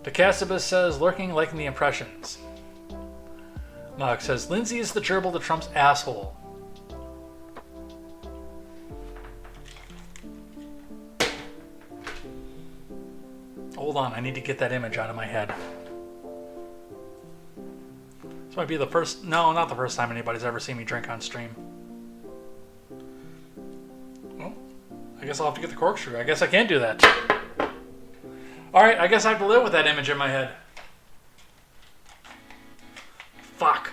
The Casabas says, "Lurking, liking the impressions." Mog says, "Lindsay is the gerbil to Trump's asshole." Hold on, I need to get that image out of my head. This might be the first, no, not the first time anybody's ever seen me drink on stream. Well, I guess I'll have to get the corkscrew. I guess I can't do that. Alright, I guess I have to live with that image in my head. Fuck.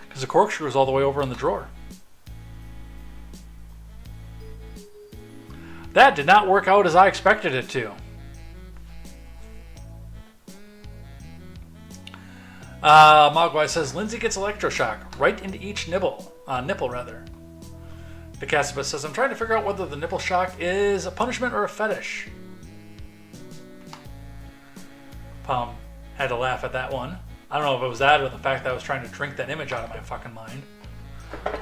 Because the corkscrew is all the way over in the drawer. That did not work out as I expected it to. Mogwai says, "Lindsay gets electroshock right into each nipple. The Casabas says, "I'm trying to figure out whether the nipple shock is a punishment or a fetish." Palm had to laugh at that one. I don't know if it was that or the fact that I was trying to drink that image out of my fucking mind.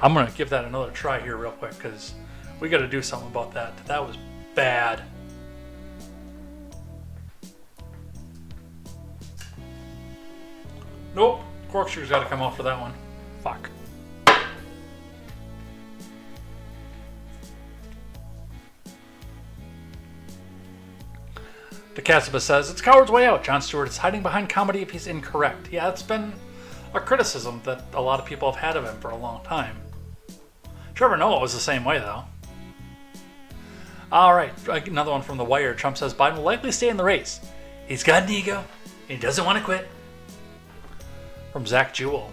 I'm going to give that another try here real quick because we got to do something about that. That was bad. Nope. Corkscrew's got to come off for that one. Fuck. The Casabas says, "It's coward's way out. Jon Stewart is hiding behind comedy if he's incorrect." Yeah, it's been a criticism that a lot of people have had of him for a long time. Trevor Noah was the same way, though. Alright, another one from The Wire. Trump says Biden will likely stay in the race. He's got an ego, and he doesn't want to quit. From Zach Jewell.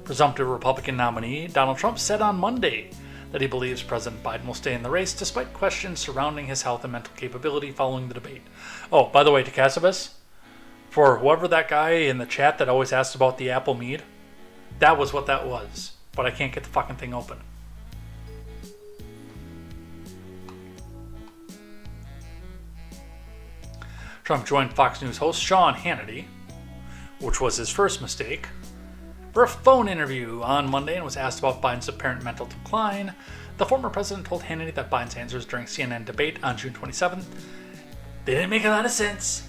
Presumptive Republican nominee Donald Trump said on Monday that he believes President Biden will stay in the race despite questions surrounding his health and mental capability following the debate. Oh, by the way, to Casabas, for whoever that guy in the chat that always asked about the apple mead, that was what that was. But I can't get the fucking thing open. Trump joined Fox News host Sean Hannity, which was his first mistake, for a phone interview on Monday and was asked about Biden's apparent mental decline. The former president told Hannity that Biden's answers during CNN debate on June 27th, "They didn't make a lot of sense,"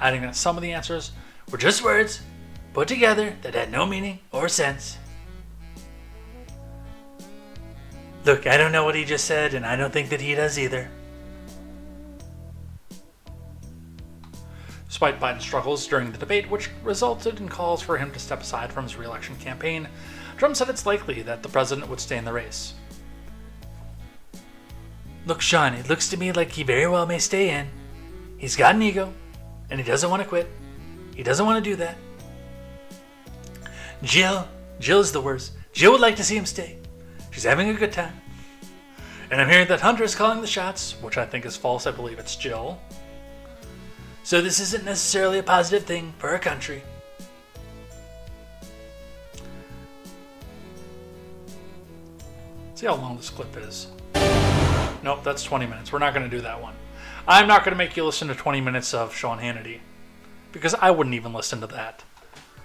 adding that some of the answers were just words put together that had no meaning or sense. "Look, I don't know what he just said, and I don't think that he does either." Despite Biden's struggles during the debate, which resulted in calls for him to step aside from his re-election campaign, Trump said it's likely that the president would stay in the race. "Look, Sean, it looks to me like he very well may stay in. He's got an ego, And he doesn't want to quit. He doesn't want to do that. Jill's the worst. Jill would like to see him stay. She's having a good time. And I'm hearing that Hunter is calling the shots, which I think is false. I believe it's Jill. So this isn't necessarily a positive thing for our country. See how long this clip is. Nope, that's 20 minutes. We're not going to do that one. I'm not going to make you listen to 20 minutes of Sean Hannity. Because I wouldn't even listen to that.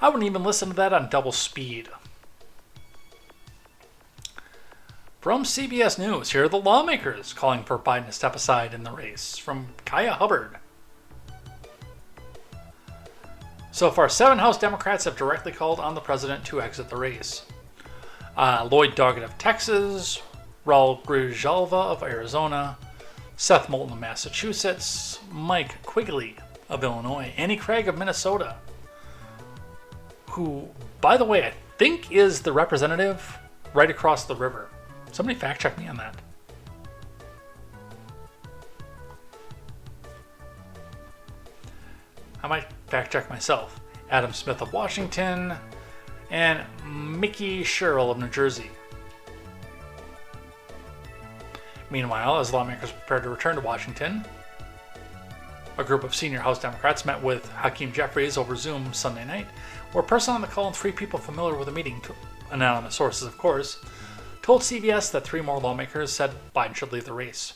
I wouldn't even listen to that on double speed. From CBS News, here are the lawmakers calling for Biden to step aside in the race. From Kaya Hubbard. So far, 7 House Democrats have directly called on the president to exit the race. Lloyd Doggett of Texas, Raul Grijalva of Arizona, Seth Moulton of Massachusetts, Mike Quigley of Illinois, Annie Craig of Minnesota, who, by the way, I think is the representative right across the river. Somebody fact check me on that. I might fact check myself. Adam Smith of Washington, and Mickey Sherrill of New Jersey. Meanwhile, as lawmakers prepare to return to Washington, a group of senior House Democrats met with Hakeem Jeffries over Zoom Sunday night, where a person on the call and 3 people familiar with the meeting, anonymous sources of course, told CBS that 3 more lawmakers said Biden should leave the race.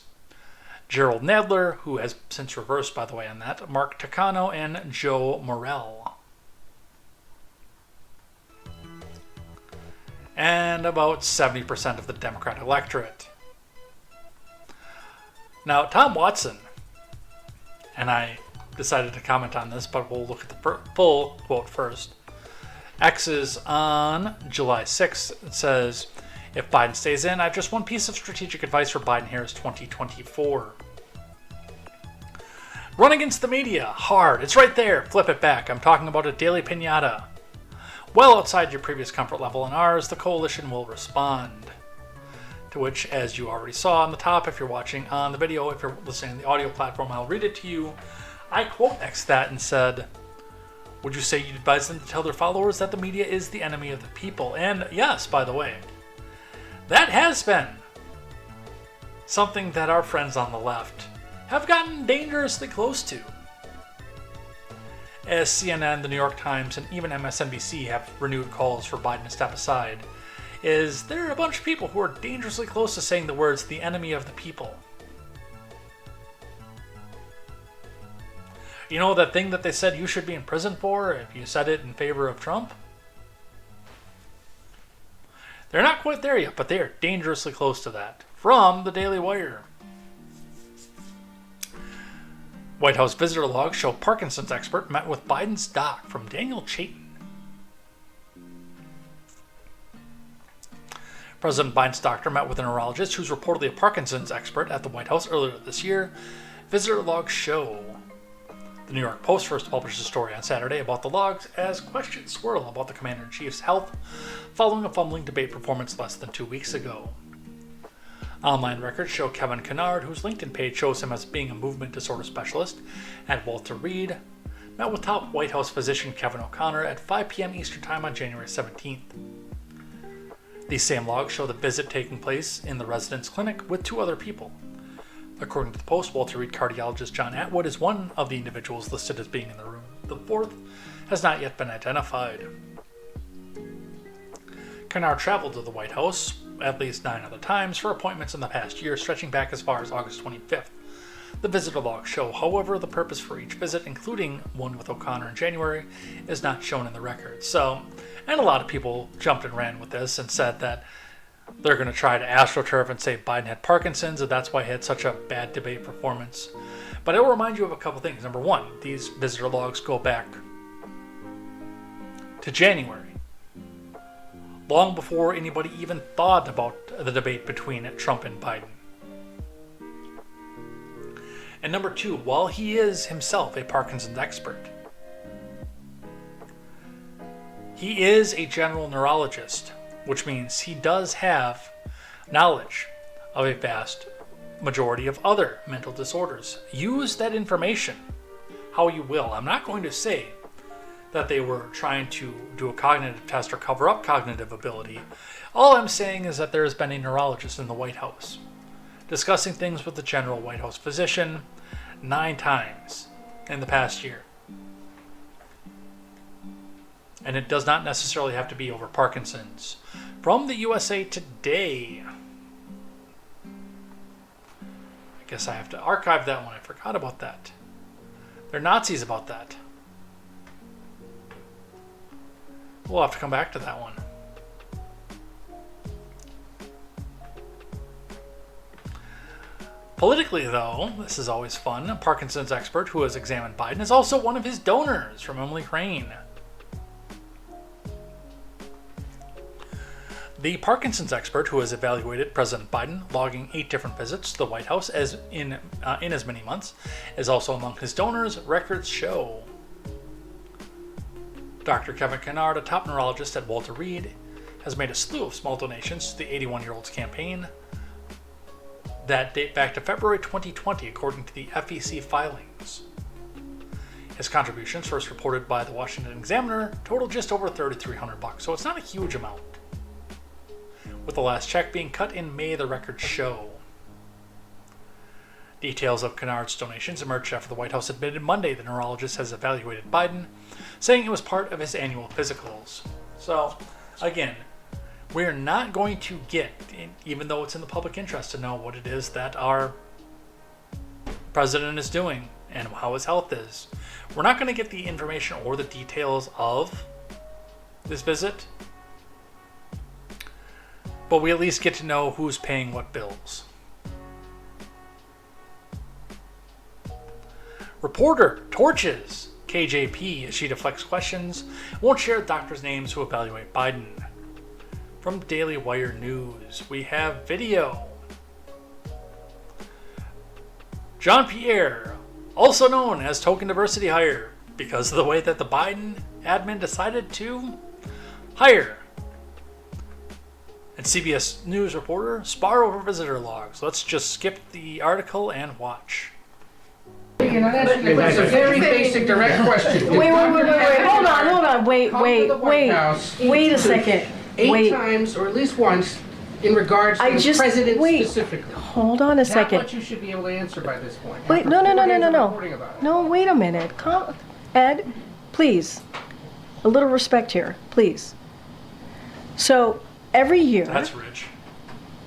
Gerald Nadler, who has since reversed, by the way, on that, Mark Takano, and Joe Morell. And about 70% of the Democratic electorate. Now, Tom Watson, and I decided to comment on this, but we'll look at the full quote first. X's on July 6th, it says, if Biden stays in, I have just one piece of strategic advice for Biden-Harris 2024. Run against the media, hard. It's right there. Flip it back. I'm talking about a daily piñata. Well outside your previous comfort level and ours, the coalition will respond. To which, as you already saw on the top, if you're watching on the video, if you're listening on the audio platform, I'll read it to you. I quote X that and said, would you say you'd advise them to tell their followers that the media is the enemy of the people? And yes, by the way, that has been something that our friends on the left have gotten dangerously close to. As CNN, the New York Times, and even MSNBC have renewed calls for Biden to step aside, is there are a bunch of people who are dangerously close to saying the words, the enemy of the people. You know that thing that they said you should be in prison for if you said it in favor of Trump? They're not quite there yet, but they are dangerously close to that. From the Daily Wire. White House visitor logs show Parkinson's expert met with Biden's doc, from Daniel Chayton. President Biden's doctor met with a neurologist who's reportedly a Parkinson's expert at the White House earlier this year. Visitor logs show. The New York Post first published a story on Saturday about the logs as questions swirl about the commander-in-chief's health following a fumbling debate performance less than 2 weeks ago. Online records show Kevin Kennard, whose LinkedIn page shows him as being a movement disorder specialist, and Walter Reed met with top White House physician Kevin O'Connor at 5 p.m. Eastern Time on January 17th. These same logs show the visit taking place in the residence clinic with 2 other people. According to the Post, Walter Reed cardiologist John Atwood is one of the individuals listed as being in the room. The 4th has not yet been identified. Kennard traveled to the White House at least 9 other times for appointments in the past year, stretching back as far as August 25th. The visitor logs show, however, the purpose for each visit, including one with O'Connor in January, is not shown in the records. So, and a lot of people jumped and ran with this and said that they're going to try to astroturf and say Biden had Parkinson's and that's why he had such a bad debate performance. But I will remind you of a couple things. Number one, these visitor logs go back to January, long before anybody even thought about the debate between Trump and Biden. And number two, while he is himself a Parkinson's expert, he is a general neurologist, which means he does have knowledge of a vast majority of other mental disorders. Use that information how you will. I'm not going to say that they were trying to do a cognitive test or cover up cognitive ability. All I'm saying is that there has been a neurologist in the White House discussing things with the general White House physician 9 times in the past year. And it does not necessarily have to be over Parkinson's. From the USA Today. I guess I have to archive that one. I forgot about that. They're Nazis about that. We'll have to come back to that one. Politically, though, this is always fun. A Parkinson's expert who has examined Biden is also one of his donors, from Emily Crane. The Parkinson's expert who has evaluated President Biden, logging 8 different visits to the White House as in as many months, is also among his donors, records show. Dr. Kevin Kennard, a top neurologist at Walter Reed, has made a slew of small donations to the 81-year-old's campaign that date back to February 2020, according to the FEC filings. His contributions, first reported by the Washington Examiner, totaled just over $3,300, so it's not a huge amount, with the last check being cut in May, the records show. Details of Kennard's donations emerged after the White House admitted Monday the neurologist has evaluated Biden, saying it was part of his annual physicals. So, again, we're not going to get, even though it's in the public interest to know what it is that our president is doing and how his health is. We're not going to get the information or the details of this visit, but we at least get to know who's paying what bills. Reporter torches KJP as she deflects questions, won't share doctors' names who evaluate Biden. From Daily Wire News, we have video. John Pierre, also known as token diversity hire, because of the way that the Biden admin decided to hire. And CBS News reporter spar over visitor logs. Let's just skip the article and watch. It's a very basic, direct question. Wait. Hold on. Wait a second. 8 times, or at least once, in regards to the president specifically. Hold on a second. That's what you should be able to answer by this point. Wait, no. No, wait a minute. Ed, please. A little respect here, please. So, every year, That's rich.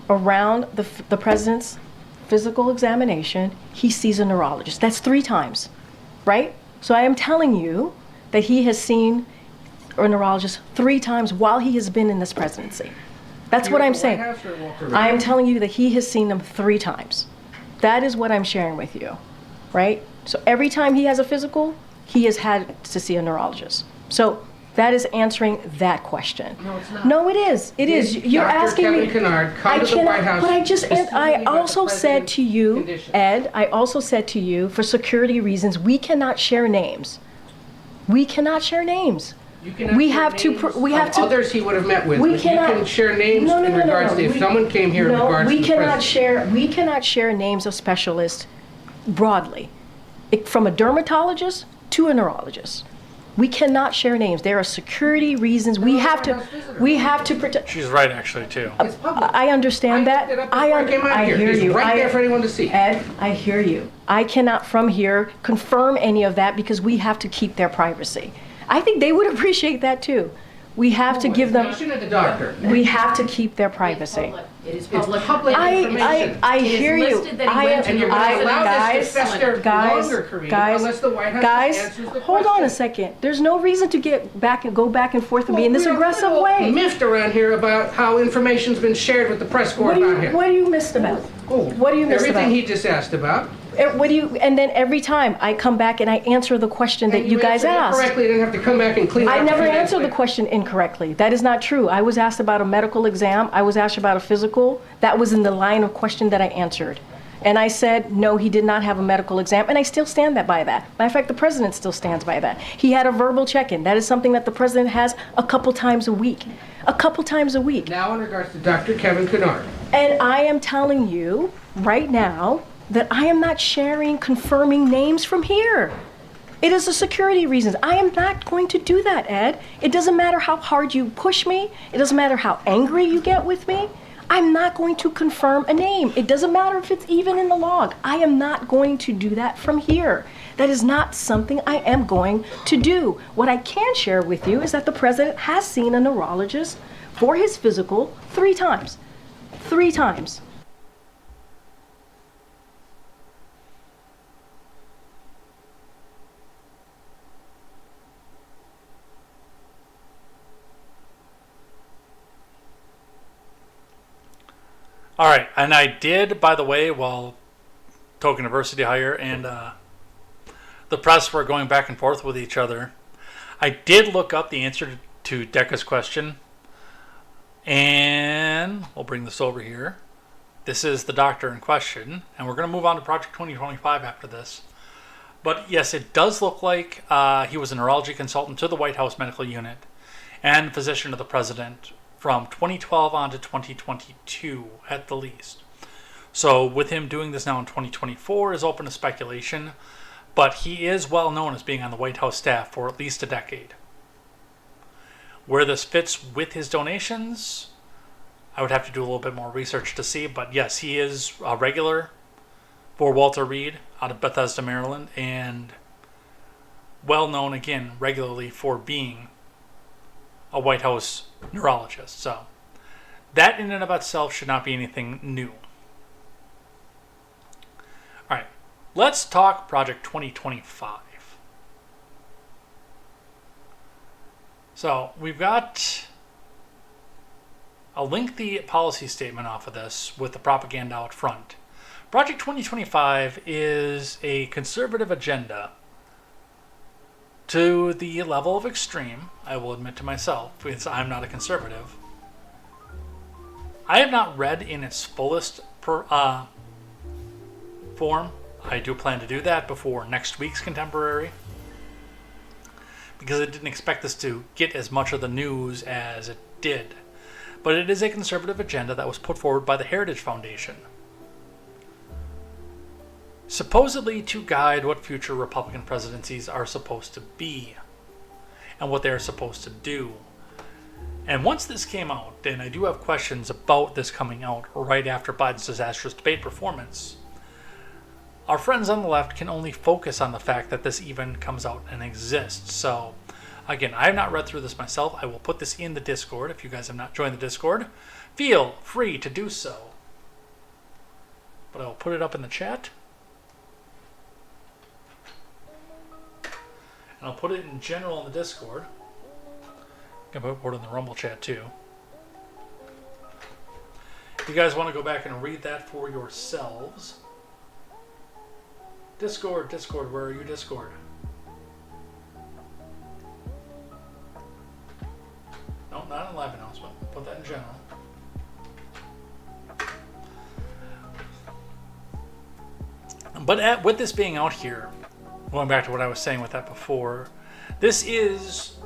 around the president's physical examination, he sees a neurologist. That's 3 times, right? So I am telling you that he has seen a neurologist 3 times while he has been in this presidency. That's what I'm saying. I am telling you that he has seen them 3 times. That is what I'm sharing with you, right? So every time he has a physical, he has had to see a neurologist. So that is answering that question. No, it's not. No, it is. It is. You're asking me. Dr. Kevin Kennard come to the White House. But I also said to you, condition. Ed, I also said to you, for security reasons, we cannot share names. We cannot share names. You cannot We share have to names we have of to others he would have met with. we But cannot- you can share names No. in regards to if someone came here in regards to the president. We cannot share names of specialists broadly, from a dermatologist to a neurologist. We cannot share names. There are security reasons. We have to protect. She's right, actually, too. It's public. I understand that. I looked it up before I came out here. hear It's you. right there for anyone to see. Ed, I hear you. I cannot from here confirm any of that because we have to keep their privacy. I think they would appreciate that too. We have to give them. Information of the doctor. We have to keep their privacy. It is It's public. public information. I It is hear you. listed that he went to And you're the going to allow guys, this to fester longer, Kareem, unless the White House answers the question. hold on a second. There's no reason to go back and forth and be in this Well, we're aggressive a little way. miffed around here about how information's been shared with the press corps about him. What do you missed about? What do you miss Everything about? he just asked about. And then every time I come back and I answer the question that And you guys answered it asked. correctly, you didn't have to come back and clean it up. I never a few days answered the later. question incorrectly. That is not true. I was asked about a medical exam. I was asked about a physical. That was in the line of question that I answered. And I said, no, he did not have a medical exam. And I still stand by that. Matter of fact, the president still stands by that. He had a verbal check-in. That is something that the president has a couple times a week. A couple times a week. Now in regards to Dr. Kevin Kennard. And I am telling you right now that I am not sharing confirming names from here. It is the security reasons. I am not going to do that, Ed. It doesn't matter how hard you push me. It doesn't matter how angry you get with me. I'm not going to confirm a name. It doesn't matter if it's even in the log. I am not going to do that from here. That is not something I am going to do. What I can share with you is that the president has seen a neurologist for his physical 3 times. 3 times. All right, and I did, by the way, while Token University Hire and the press were going back and forth with each other, I did look up the answer to Decca's question, and we'll bring this over here. This is the doctor in question, and we're going to move on to Project 2025 after this. But yes, it does look like he was a neurology consultant to the White House Medical Unit and physician to the president from 2012 on to 2022 at the least. So with him doing this now in 2024 is open to speculation, but he is well known as being on the White House staff for at least a decade. Where this fits with his donations, I would have to do a little bit more research to see, but yes, he is a regular for Walter Reed out of Bethesda, Maryland, and well known again regularly for being a White House neurologist. So that in and of itself should not be anything new. All right, let's talk Project 2025. So we've got a lengthy policy statement off of this with the propaganda out front. Project 2025 is a conservative agenda to the level of extreme, I will admit to myself, because I'm not a conservative. I have not read in its fullest form. I do plan to do that before next week's Contemporary, because I didn't expect this to get as much of the news as it did. But it is a conservative agenda that was put forward by the Heritage Foundation, supposedly to guide what future Republican presidencies are supposed to be and what they're supposed to do. And once this came out, and I do have questions about this coming out right after Biden's disastrous debate performance, our friends on the left can only focus on the fact that this even comes out and exists. So again, I have not read through this myself. I will put this in the Discord. If you guys have not joined the Discord, feel free to do so. But I will put it up in the chat. And I'll put it in general in the Discord. I'm going to put it in the Rumble chat too. If you guys want to go back and read that for yourselves. Discord, where are you, Discord? No, not in live announcement. Put that in general. But with this being out here, going back to what I was saying with that before, this is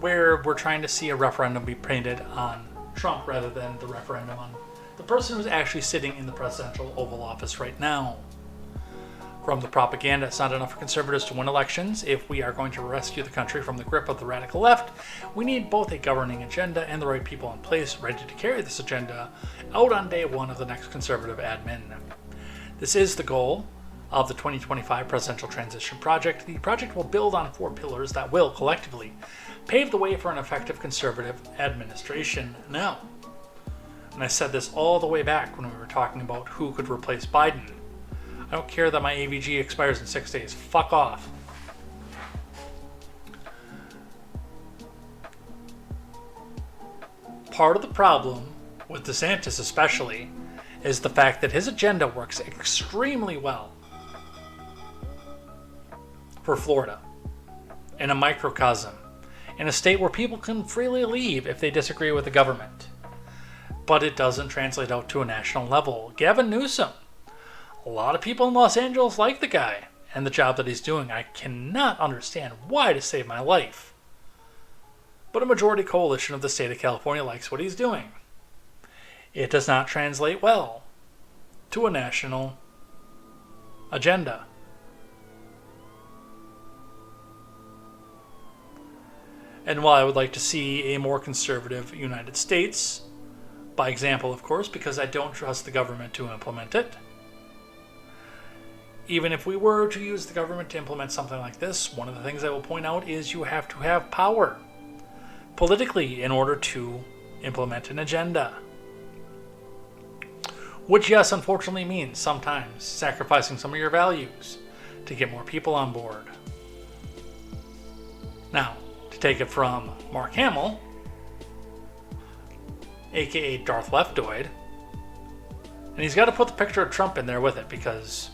where we're trying to see a referendum be painted on Trump rather than the referendum on the person who's actually sitting in the presidential Oval Office right now. From the propaganda, it's not enough for conservatives to win elections. If we are going to rescue the country from the grip of the radical left, we need both a governing agenda and the right people in place ready to carry this agenda out on day one of the next conservative admin. This is the goal of the 2025 Presidential Transition Project. The project will build on 4 pillars that will, collectively, pave the way for an effective conservative administration now. And I said this all the way back when we were talking about who could replace Biden. I don't care that my AVG expires in 6 days. Fuck off. Part of the problem, with DeSantis especially, is the fact that his agenda works extremely well for Florida, in a microcosm, in a state where people can freely leave if they disagree with the government. But it doesn't translate out to a national level. Gavin Newsom, a lot of people in Los Angeles like the guy and the job that he's doing. I cannot understand why to save my life. But a majority coalition of the state of California likes what he's doing. It does not translate well to a national agenda. And while I would like to see a more conservative United States, by example, of course, because I don't trust the government to implement it, even if we were to use the government to implement something like this, one of the things I will point out is you have to have power politically in order to implement an agenda. Which, yes, unfortunately means sometimes sacrificing some of your values to get more people on board. Now, to take it from Mark Hamill, aka Darth Leftoid, and he's got to put the picture of Trump in there with it because,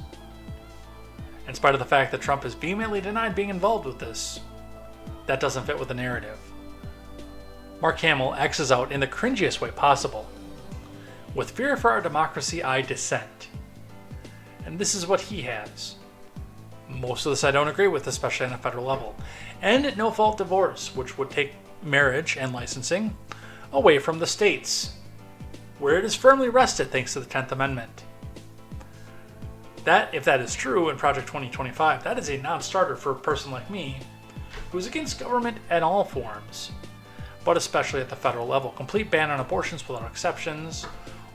in spite of the fact that Trump has vehemently denied being involved with this, that doesn't fit with the narrative. Mark Hamill X's out in the cringiest way possible. With fear for our democracy, I dissent. And this is what he has. Most of this I don't agree with, especially on a federal level. And no-fault divorce, which would take marriage and licensing away from the states, where it is firmly rested thanks to the 10th Amendment. That, if that is true in Project 2025, that is a non-starter for a person like me, who's against government in all forms, but especially at the federal level. Complete ban on abortions without exceptions,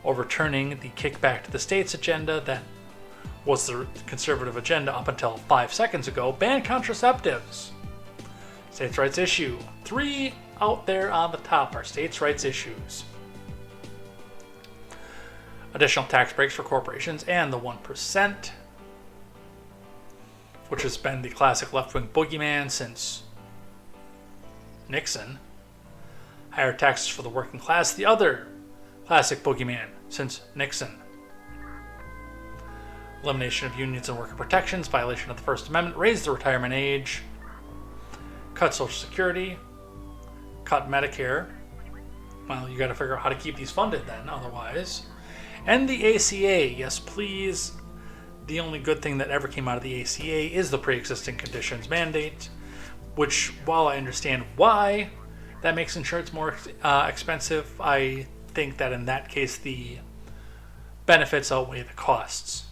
overturning the kickback to the states agenda that was the conservative agenda up until 5 seconds ago. Ban contraceptives. States' rights issue. 3 out there on the top are states' rights issues. Additional tax breaks for corporations and the 1%, which has been the classic left-wing boogeyman since Nixon. Higher taxes for the working class, the other classic boogeyman since Nixon. Elimination of unions and worker protections, violation of the First Amendment, raise the retirement age, cut Social Security, cut Medicare. Well, you got to figure out how to keep these funded then, otherwise. And the ACA, yes please. The only good thing that ever came out of the ACA is the pre-existing conditions mandate, which, while I understand why that makes insurance more expensive, I think that in that case the benefits outweigh the costs.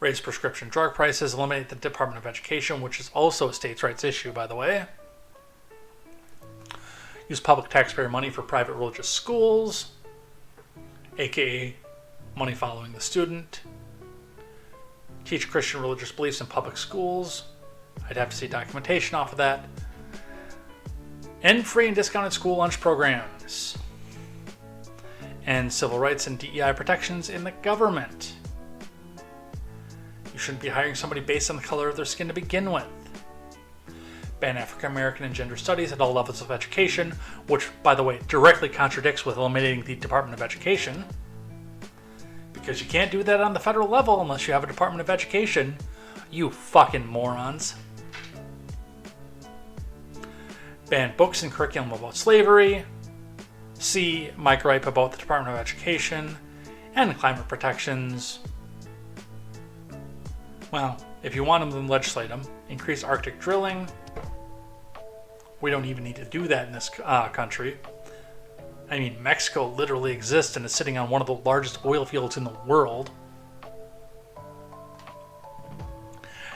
Raise prescription drug prices, eliminate the Department of Education, which is also a states' rights issue, by the way. Use public taxpayer money for private religious schools, aka money following the student. Teach Christian religious beliefs in public schools. I'd have to see documentation off of that. End free and discounted school lunch programs. And civil rights and DEI protections in the government. You shouldn't be hiring somebody based on the color of their skin to begin with. Ban African American and gender studies at all levels of education, which, by the way, directly contradicts with eliminating the Department of Education. Because you can't do that on the federal level unless you have a Department of Education. You fucking morons. Ban books and curriculum about slavery. See my gripe about the Department of Education and climate protections. Well, if you want them, then legislate them. Increase Arctic drilling. We don't even need to do that in this country. I mean, Mexico literally exists and is sitting on one of the largest oil fields in the world.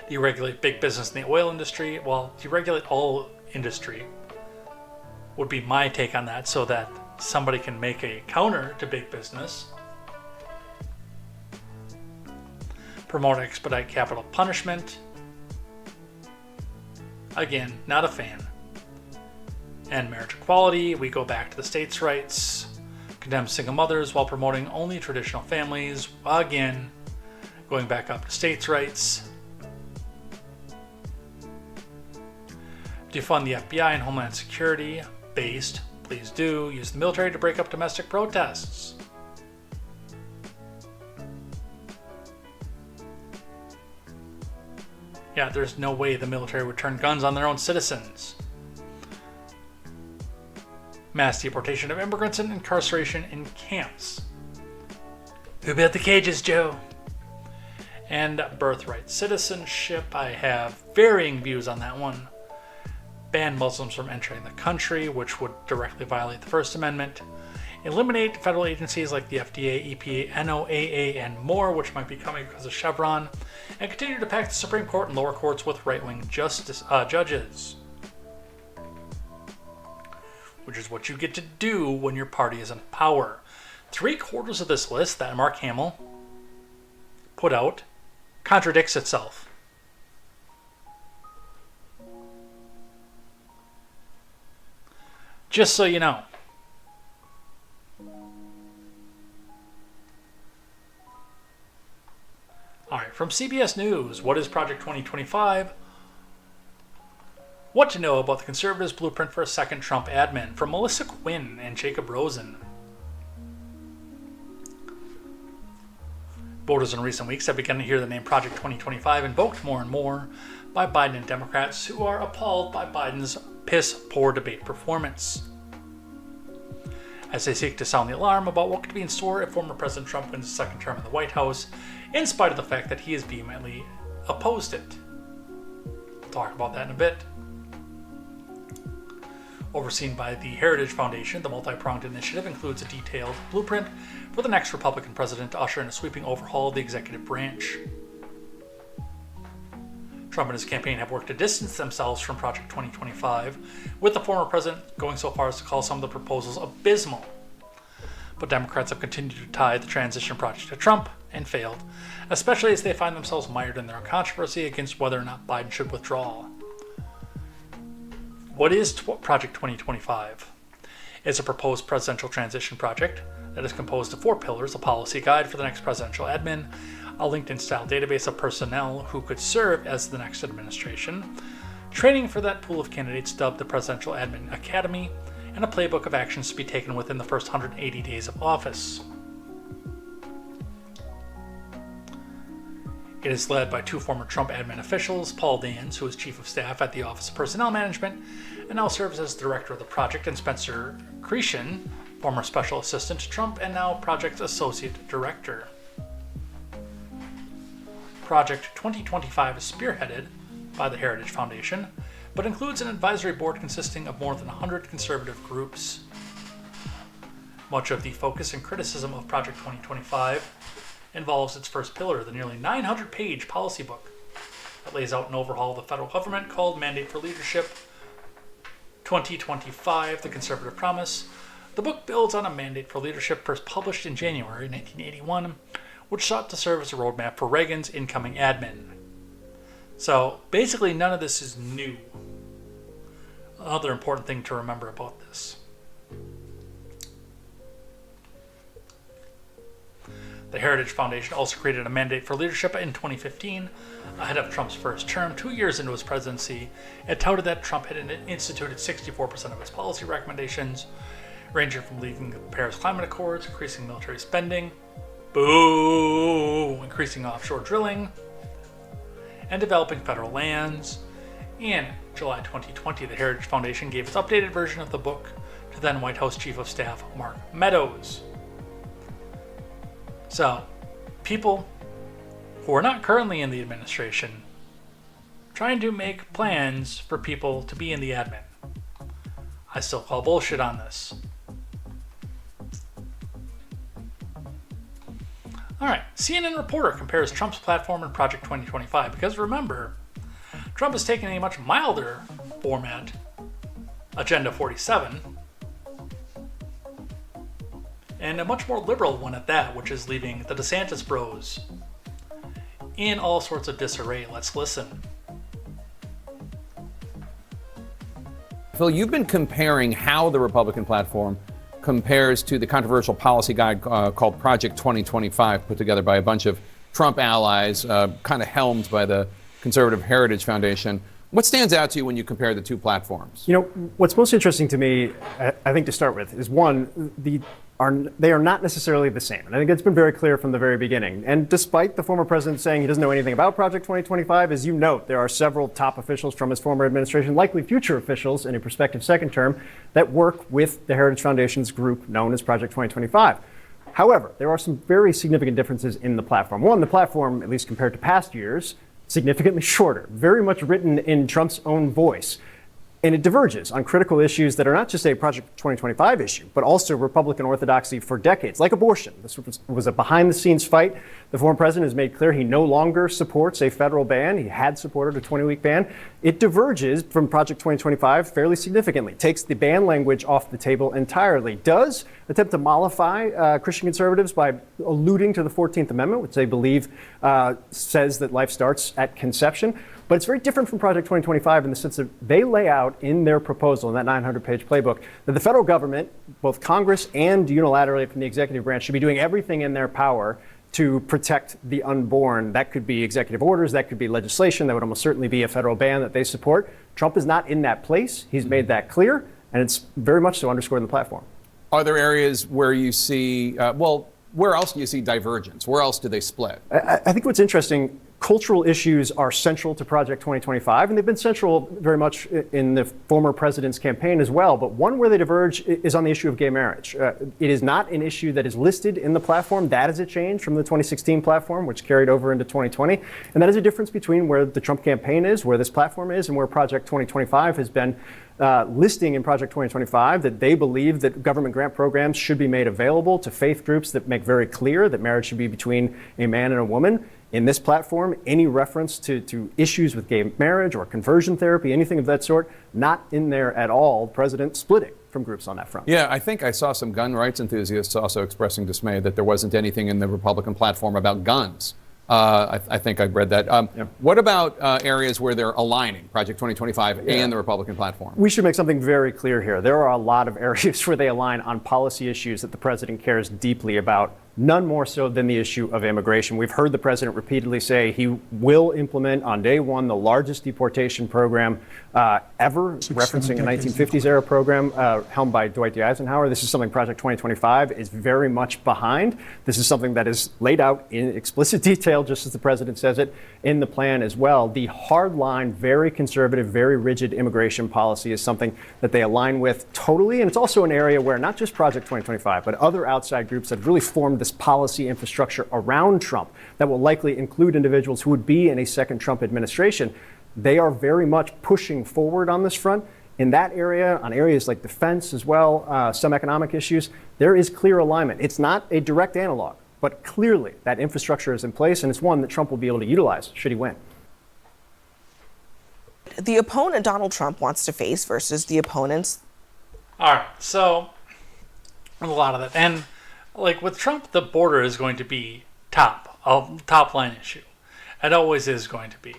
Deregulate big business in the oil industry. Well, deregulate all industry would be my take on that, so that somebody can make a counter to big business. Promote expedite capital punishment. Again, not a fan. And marriage equality, we go back to the states' rights. Condemn single mothers while promoting only traditional families. Again, going back up to states' rights. Defund the FBI and Homeland Security. Based, please do. Use the military to break up domestic protests. Yeah, there's no way the military would turn guns on their own citizens. Mass deportation of immigrants and incarceration in camps. Who built the cages, Joe? And birthright citizenship. I have varying views on that one. Ban Muslims from entering the country, which would directly violate the First Amendment. eliminate federal agencies like the FDA, EPA, NOAA, and more, which might be coming because of Chevron, and continue to pack the Supreme Court and lower courts with right-wing judges. Which is what you get to do when your party is in power. 3/4 of this list that Mark Hamill put out contradicts itself. Just so you know. Alright, from CBS News, what is Project 2025? What to know about the Conservatives' blueprint for a second Trump admin, from Melissa Quinn and Jacob Rosen. Voters in recent weeks have begun to hear the name Project 2025 invoked more and more by Biden and Democrats who are appalled by Biden's piss-poor debate performance. As they seek to sound the alarm about what could be in store if former President Trump wins a second term in the White House, in spite of the fact that he has vehemently opposed it. We'll talk about that in a bit. Overseen by the Heritage Foundation, the multi-pronged initiative includes a detailed blueprint for the next Republican president to usher in a sweeping overhaul of the executive branch. Trump and his campaign have worked to distance themselves from Project 2025, with the former president going so far as to call some of the proposals abysmal. But Democrats have continued to tie the transition project to Trump and failed, especially as they find themselves mired in their own controversy against whether or not Biden should withdraw. What is Project 2025? It's a proposed presidential transition project that is composed of 4 pillars: a policy guide for the next presidential admin, a LinkedIn-style database of personnel who could serve as the next administration, training for that pool of candidates dubbed the Presidential Admin Academy, and a playbook of actions to be taken within the first 180 days of office. It is led by 2 former Trump admin officials, Paul Dans, who is Chief of Staff at the Office of Personnel Management and now serves as Director of the Project, and Spencer Cretion, former Special Assistant to Trump and now Project Associate Director. Project 2025 is spearheaded by the Heritage Foundation, but includes an advisory board consisting of more than 100 conservative groups. Much of the focus and criticism of Project 2025 involves its first pillar, the nearly 900-page policy book that lays out an overhaul of the federal government called Mandate for Leadership 2025, The Conservative Promise. The book builds on a mandate for leadership first published in January 1981, which sought to serve as a roadmap for Reagan's incoming admin. So basically none of this is new. Another important thing to remember about this. The Heritage Foundation also created a mandate for leadership in 2015, ahead of Trump's first term. 2 years into his presidency, it touted that Trump had instituted 64% of his policy recommendations, ranging from leaving the Paris Climate Accords, increasing military spending, increasing offshore drilling, and developing federal lands. In July 2020, the Heritage Foundation gave its updated version of the book to then White House Chief of Staff Mark Meadows. So, people who are not currently in the administration trying to make plans for people to be in the admin. I still call bullshit on this. Alright, CNN reporter compares Trump's platform and Project 2025, because remember, Trump has taken a much milder format, Agenda 47, and a much more liberal one at that, which is leaving the DeSantis bros in all sorts of disarray. Let's listen. Phil, you've been comparing how the Republican platform compares to the controversial policy guide called Project 2025, put together by a bunch of Trump allies, kind of helmed by the Conservative Heritage Foundation. What stands out to you when you compare the 2 platforms? You know, what's most interesting to me, I think to start with, is one, they are not necessarily the same. And I think it's been very clear from the very beginning. And despite the former president saying he doesn't know anything about Project 2025, as you note, there are several top officials from his former administration, likely future officials in a prospective second term, that work with the Heritage Foundation's group known as Project 2025. However, there are some very significant differences in the platform. One, the platform, at least compared to past years, significantly shorter, very much written in Trump's own voice. And it diverges on critical issues that are not just a Project 2025 issue, but also Republican orthodoxy for decades, like abortion. This was a behind-the-scenes fight. The former president has made clear he no longer supports a federal ban. He had supported a 20-week ban. It diverges from Project 2025 fairly significantly, takes the ban language off the table entirely, does attempt to mollify Christian conservatives by alluding to the 14th Amendment, which they believe says that life starts at conception. But it's very different from Project 2025 in the sense that they lay out in their proposal, in that 900-page playbook, that the federal government, both Congress and unilaterally from the executive branch, should be doing everything in their power to protect the unborn. That could be executive orders, that could be legislation, that would almost certainly be a federal ban that they support. Trump is not in that place. He's made that clear, and it's very much so underscored in the platform. Are there areas where you see, where else do you see divergence? Where else do they split? I think what's interesting, cultural issues are central to Project 2025, and they've been central very much in the former president's campaign as well. But one where they diverge is on the issue of gay marriage. It is not an issue that is listed in the platform. That is a change from the 2016 platform, which carried over into 2020. And that is a difference between where the Trump campaign is, where this platform is, and where Project 2025 has been listing in Project 2025 that they believe that government grant programs should be made available to faith groups that make very clear that marriage should be between a man and a woman. In this platform, any reference to issues with gay marriage or conversion therapy, anything of that sort, not in there at all. The president splitting from groups on that front. Yeah, I think I saw some gun rights enthusiasts also expressing dismay that there wasn't anything in the Republican platform about guns. I think I read that. What about areas where they're aligning Project 2025 and the Republican platform? We should make something very clear here. There are a lot of areas where they align on policy issues that the president cares deeply about, none more so than the issue of immigration. We've heard the president repeatedly say he will implement on day one the largest deportation program ever, referencing a 1950s era program helmed by Dwight D. Eisenhower. This is something Project 2025 is very much behind. This is something that is laid out in explicit detail, just as the president says it, in the plan as well. The hardline, very conservative, very rigid immigration policy is something that they align with totally. And it's also an area where not just Project 2025, but other outside groups have really formed this policy infrastructure around Trump that will likely include individuals who would be in a second Trump administration. They are very much pushing forward on this front. In that area, on areas like defense as well, some economic issues, there is clear alignment. It's not a direct analog, but clearly that infrastructure is in place, and it's one that Trump will be able to utilize should he win. The opponent Donald Trump wants to face versus the opponents. All right, so a lot of that. And like with Trump, the border is going to be top line issue. It always is going to be.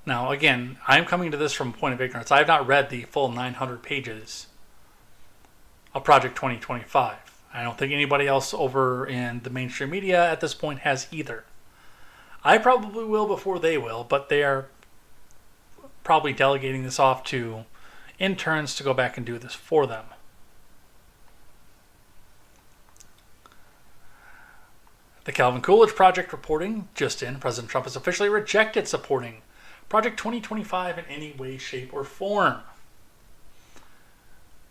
Now, again, I'm coming to this from a point of ignorance. I have not read the full 900 pages of Project 2025. I don't think anybody else over in the mainstream media at this point has either. I probably will before they will, but they are probably delegating this off to interns to go back and do this for them. The Calvin Coolidge Project reporting just in, President Trump has officially rejected supporting Project 2025 in any way, shape, or form.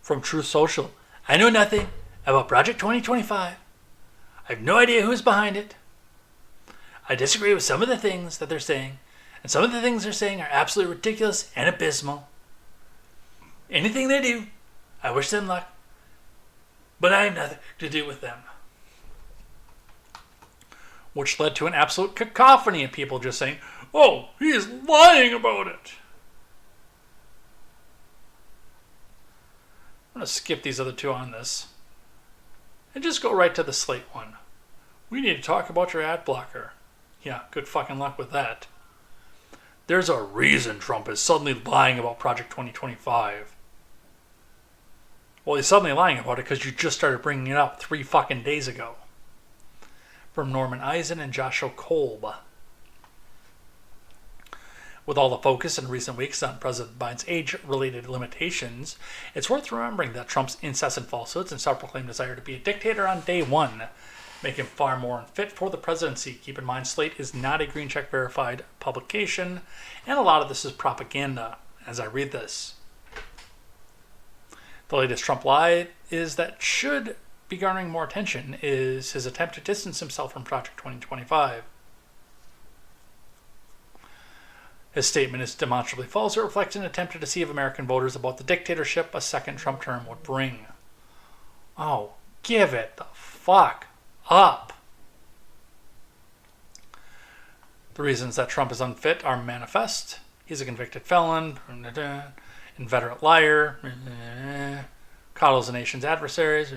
From Truth Social, I know nothing about Project 2025. I have no idea who's behind it. I disagree with some of the things that they're saying, and some of the things they're saying are absolutely ridiculous and abysmal. Anything they do, I wish them luck, but I have nothing to do with them. Which led to an absolute cacophony of people just saying, oh, he is lying about it. I'm going to skip these other two on this and just go right to the Slate one. We need to talk about your ad blocker. Yeah, good fucking luck with that. There's a reason Trump is suddenly lying about Project 2025. Well, he's suddenly lying about it because you just started bringing it up 3 fucking days ago. From Norman Eisen and Joshua Kolb. With all the focus in recent weeks on President Biden's age-related limitations, it's worth remembering that Trump's incessant falsehoods and self-proclaimed desire to be a dictator on day one make him far more unfit for the presidency. Keep in mind, Slate is not a green check verified publication, and a lot of this is propaganda as I read this. The latest Trump lie is that should be garnering more attention is his attempt to distance himself from Project 2025. His statement is demonstrably false. It reflects an attempt to deceive American voters about the dictatorship a second Trump term would bring. Oh, give it the fuck up. The reasons that Trump is unfit are manifest. He's a convicted felon, inveterate liar, coddles the nation's adversaries.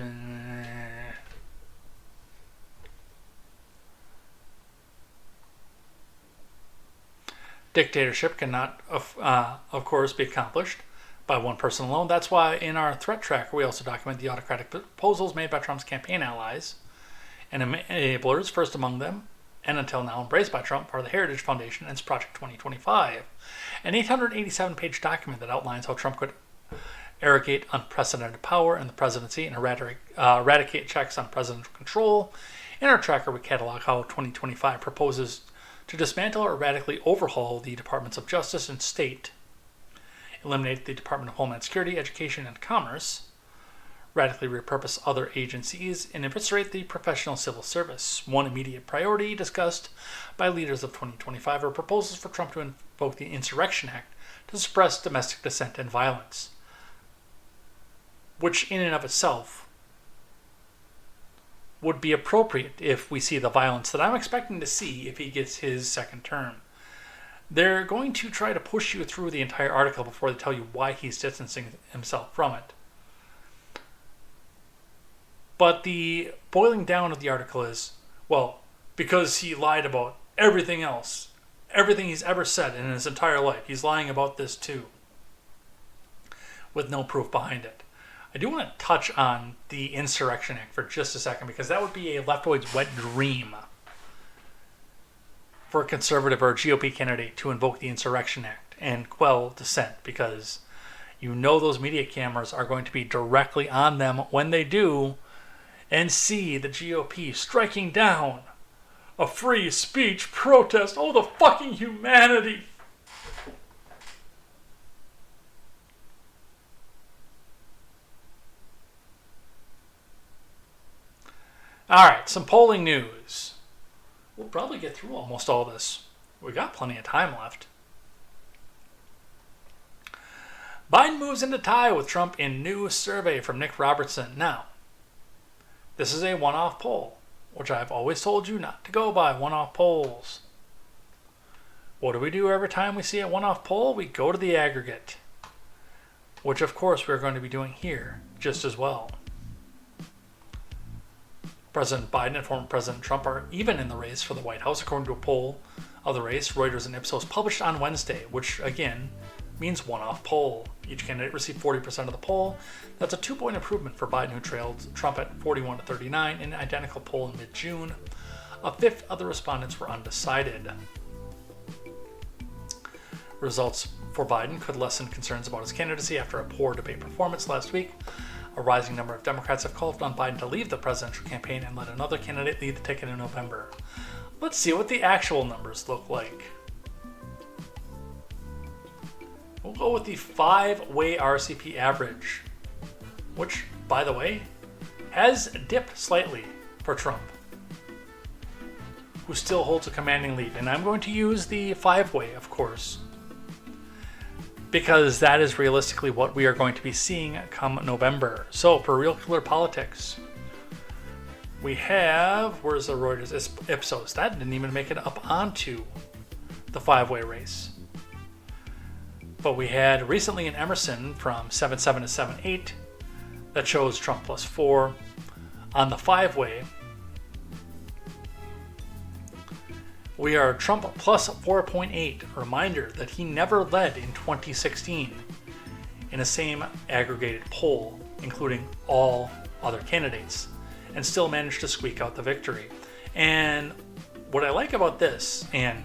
Dictatorship cannot, of course, be accomplished by one person alone. That's why in our threat tracker, we also document the autocratic proposals made by Trump's campaign allies and enablers, first among them, and until now embraced by Trump, are the Heritage Foundation and its Project 2025, an 887-page document that outlines how Trump could arrogate unprecedented power in the presidency and eradicate checks on presidential control. In our tracker, we catalog how 2025 proposes to dismantle or radically overhaul the Departments of Justice and State, eliminate the Department of Homeland Security, Education, and Commerce, radically repurpose other agencies, and eviscerate the professional civil service. One immediate priority discussed by leaders of 2025 are proposals for Trump to invoke the Insurrection Act to suppress domestic dissent and violence, which in and of itself would be appropriate if we see the violence that I'm expecting to see if he gets his second term. They're going to try to push you through the entire article before they tell you why he's distancing himself from it. But the boiling down of the article is, well, because he lied about everything else, everything he's ever said in his entire life, he's lying about this too, with no proof behind it. I do want to touch on the Insurrection Act for just a second, because that would be a leftoid's wet dream for a conservative or a GOP candidate to invoke the Insurrection Act and quell dissent, because you know those media cameras are going to be directly on them when they do and see the GOP striking down a free speech protest. Oh, the fucking humanity! Alright, some polling news. We'll probably get through almost all this. We got plenty of time left. Biden moves into tie with Trump in new survey from Nick Robertson. Now, this is a one-off poll, which I've always told you not to go by one-off polls. What do we do every time we see a one-off poll? We go to the aggregate, which of course we're going to be doing here just as well. President Biden and former President Trump are even in the race for the White House, according to a poll of the race Reuters and Ipsos published on Wednesday, which again means one-off poll. Each candidate received 40% of the poll. That's a 2-point improvement for Biden, who trailed Trump at 41 to 39 in an identical poll in mid-June. A fifth of the respondents were undecided. Results for Biden could lessen concerns about his candidacy after a poor debate performance last week. A rising number of Democrats have called on Biden to leave the presidential campaign and let another candidate lead the ticket in November. Let's see what the actual numbers look like. We'll go with the 5-way RCP average, which, by the way, has dipped slightly for Trump, who still holds a commanding lead. And I'm going to use the 5-way, of course, because that is realistically what we are going to be seeing come November. So, for Real Killer Politics, we have, where's the Reuters Ipsos? That didn't even make it up onto the 5-way race. But we had recently in Emerson from 7-7 to 7-8 that shows Trump plus 4. On the 5-way, we are Trump plus 4.8. Reminder that he never led in 2016 in a same aggregated poll, including all other candidates, and still managed to squeak out the victory. And what I like about this, and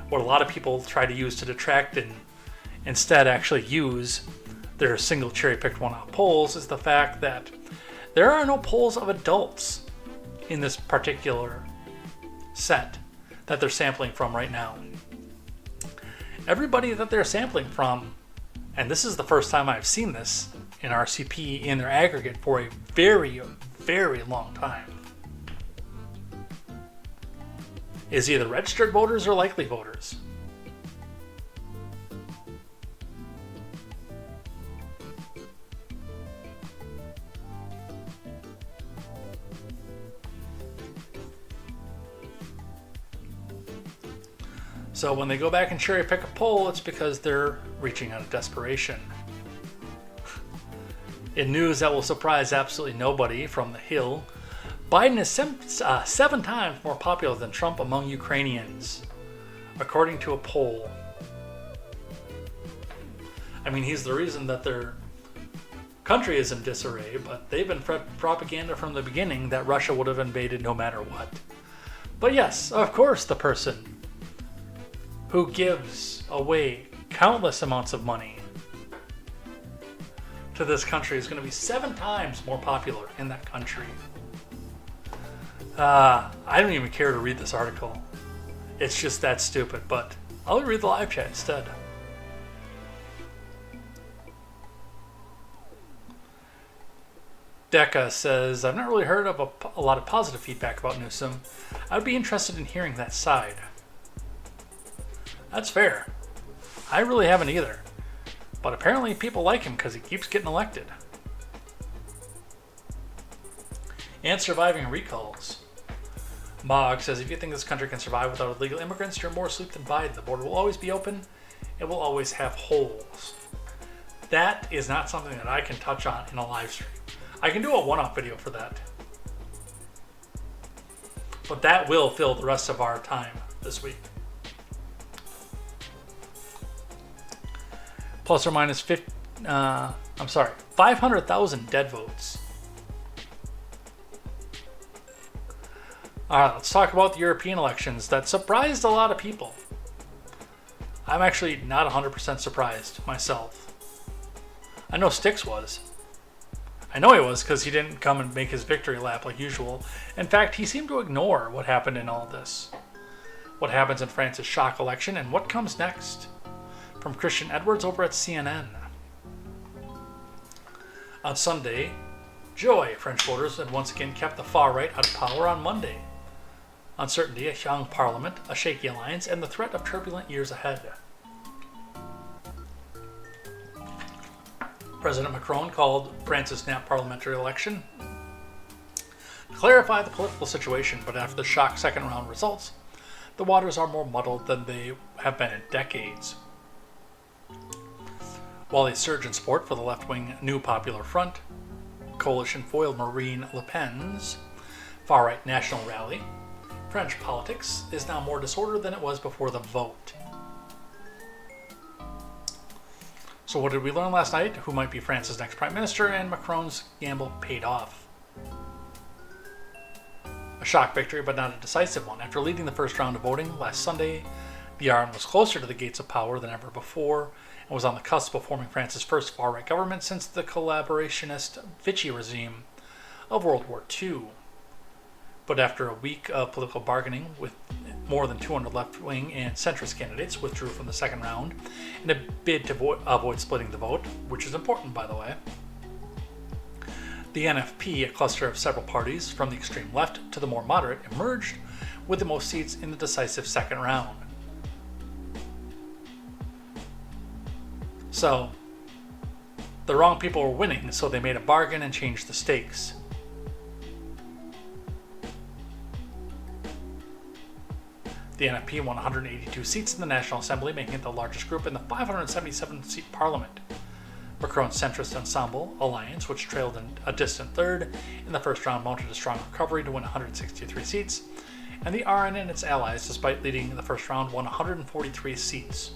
what a lot of people try to use to detract and instead actually use their single cherry-picked one-off polls, is the fact that there are no polls of adults in this particular set that they're sampling from right now. Everybody that they're sampling from, and this is the first time I've seen this in RCP in their aggregate for a very, very long time, is either registered voters or likely voters. So when they go back and cherry pick a poll, it's because they're reaching out of desperation. In news that will surprise absolutely nobody from the Hill, Biden is 7 times more popular than Trump among Ukrainians, according to a poll. I mean, he's the reason that their country is in disarray, but they've been propaganda from the beginning that Russia would have invaded no matter what. But yes, of course, the person who gives away countless amounts of money to this country is going to be 7 times more popular in that country. I don't even care to read this article. It's just that stupid, but I'll read the live chat instead. Decca says, I've not really heard of a lot of positive feedback about Newsom. I would be interested in hearing that side. That's fair. I really haven't either. But apparently people like him because he keeps getting elected. And surviving recalls. Mog says, if you think this country can survive without illegal immigrants, you're more asleep than Biden. The border will always be open. It will always have holes. That is not something that I can touch on in a live stream. I can do a one-off video for that. But that will fill the rest of our time this week. Plus or minus 500,000 dead votes. All right, let's talk about the European elections that surprised a lot of people. I'm actually not 100% surprised myself. I know Styx was. I know he was because he didn't come and make his victory lap like usual. In fact, he seemed to ignore what happened in all this. What happens in France's shock election and what comes next. From Christian Edwards over at CNN. On Sunday, joy, French voters had once again kept the far right out of power on Monday. Uncertainty, a young parliament, a shaky alliance, and the threat of turbulent years ahead. President Macron called France's snap parliamentary election to clarify the political situation, but after the shock second round results, the waters are more muddled than they have been in decades. While a surge in support for the left-wing New Popular Front coalition foiled Marine Le Pen's far-right national rally, French politics is now more disordered than it was before the vote. So what did we learn last night? Who might be France's next prime minister? And Macron's gamble paid off. A shock victory, but not a decisive one. After leading the first round of voting last Sunday, the RN was closer to the gates of power than ever before and was on the cusp of forming France's first far-right government since the collaborationist Vichy regime of World War II. But after a week of political bargaining with more than 200 left-wing and centrist candidates withdrew from the second round in a bid to avoid splitting the vote, which is important, by the way. The NFP, a cluster of several parties from the extreme left to the more moderate, emerged with the most seats in the decisive second round. So, the wrong people were winning, so they made a bargain and changed the stakes. The NFP won 182 seats in the National Assembly, making it the largest group in the 577-seat parliament. Macron's centrist ensemble alliance, which trailed in a distant third in the first round, mounted a strong recovery to win 163 seats, and the RN and its allies, despite leading in the first round, won 143 seats.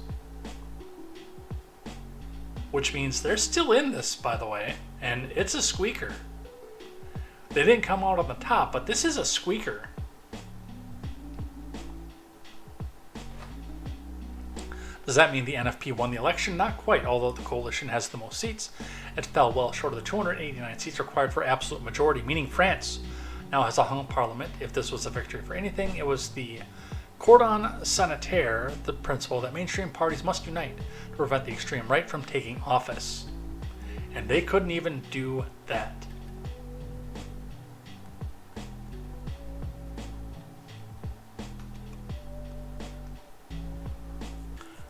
Which means they're still in this, by the way, and it's a squeaker. They didn't come out on the top, but this is a squeaker. Does that mean the NFP won the election? Not quite, although the coalition has the most seats. It fell well short of the 289 seats required for absolute majority, meaning France now has a hung parliament. If this was a victory for anything, it was the cordon sanitaire, the principle that mainstream parties must unite to prevent the extreme right from taking office. And they couldn't even do that.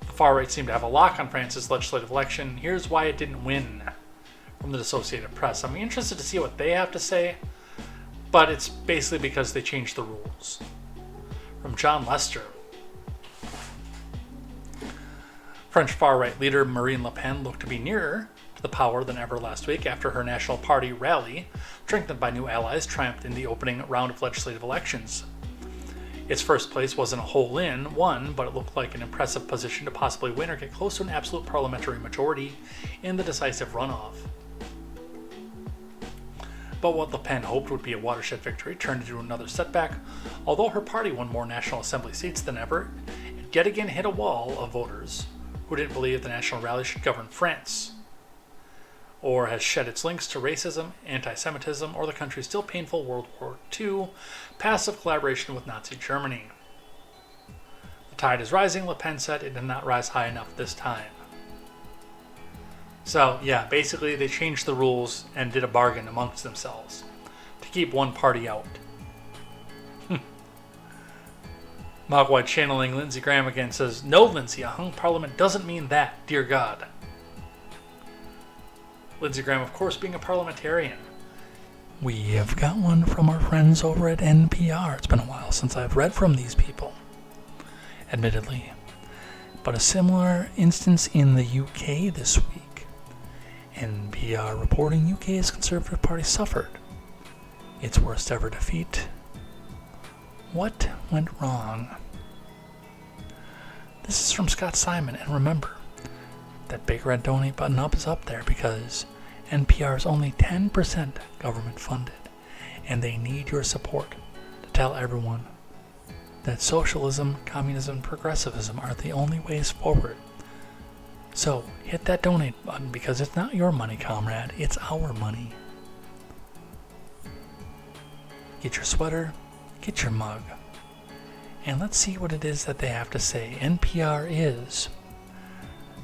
The far right seemed to have a lock on France's legislative election. Here's why it didn't win from the Associated Press. I'm interested to see what they have to say, but it's basically because they changed the rules. From John Lester. French far-right leader Marine Le Pen looked to be nearer to the power than ever last week after her National Party rally, strengthened by new allies, triumphed in the opening round of legislative elections. Its first place wasn't a hole-in one, but it looked like an impressive position to possibly win or get close to an absolute parliamentary majority in the decisive runoff. But what Le Pen hoped would be a watershed victory turned into another setback. Although her party won more National Assembly seats than ever, it yet again hit a wall of voters who didn't believe the National Rally should govern France, or has shed its links to racism, anti-Semitism, or the country's still painful World War II passive collaboration with Nazi Germany. The tide is rising, Le Pen said. It did not rise high enough this time. So, yeah, basically they changed the rules and did a bargain amongst themselves to keep one party out. Mogwai channeling Lindsey Graham again says, "No, Lindsey, a hung parliament doesn't mean that, dear God." Lindsey Graham, of course, being a parliamentarian. We have got one from our friends over at NPR. It's been a while since I've read from these people, admittedly. But a similar instance in the UK this week. NPR reporting UK's Conservative Party suffered its worst ever defeat. What went wrong? This is from Scott Simon, and remember, that big red donate button up is up there because NPR is only 10% government funded, and they need your support to tell everyone that socialism, communism, and progressivism are the only ways forward. So hit that donate button because it's not your money, comrade, it's our money. Get your sweater, get your mug, and let's see what it is that they have to say. NPR is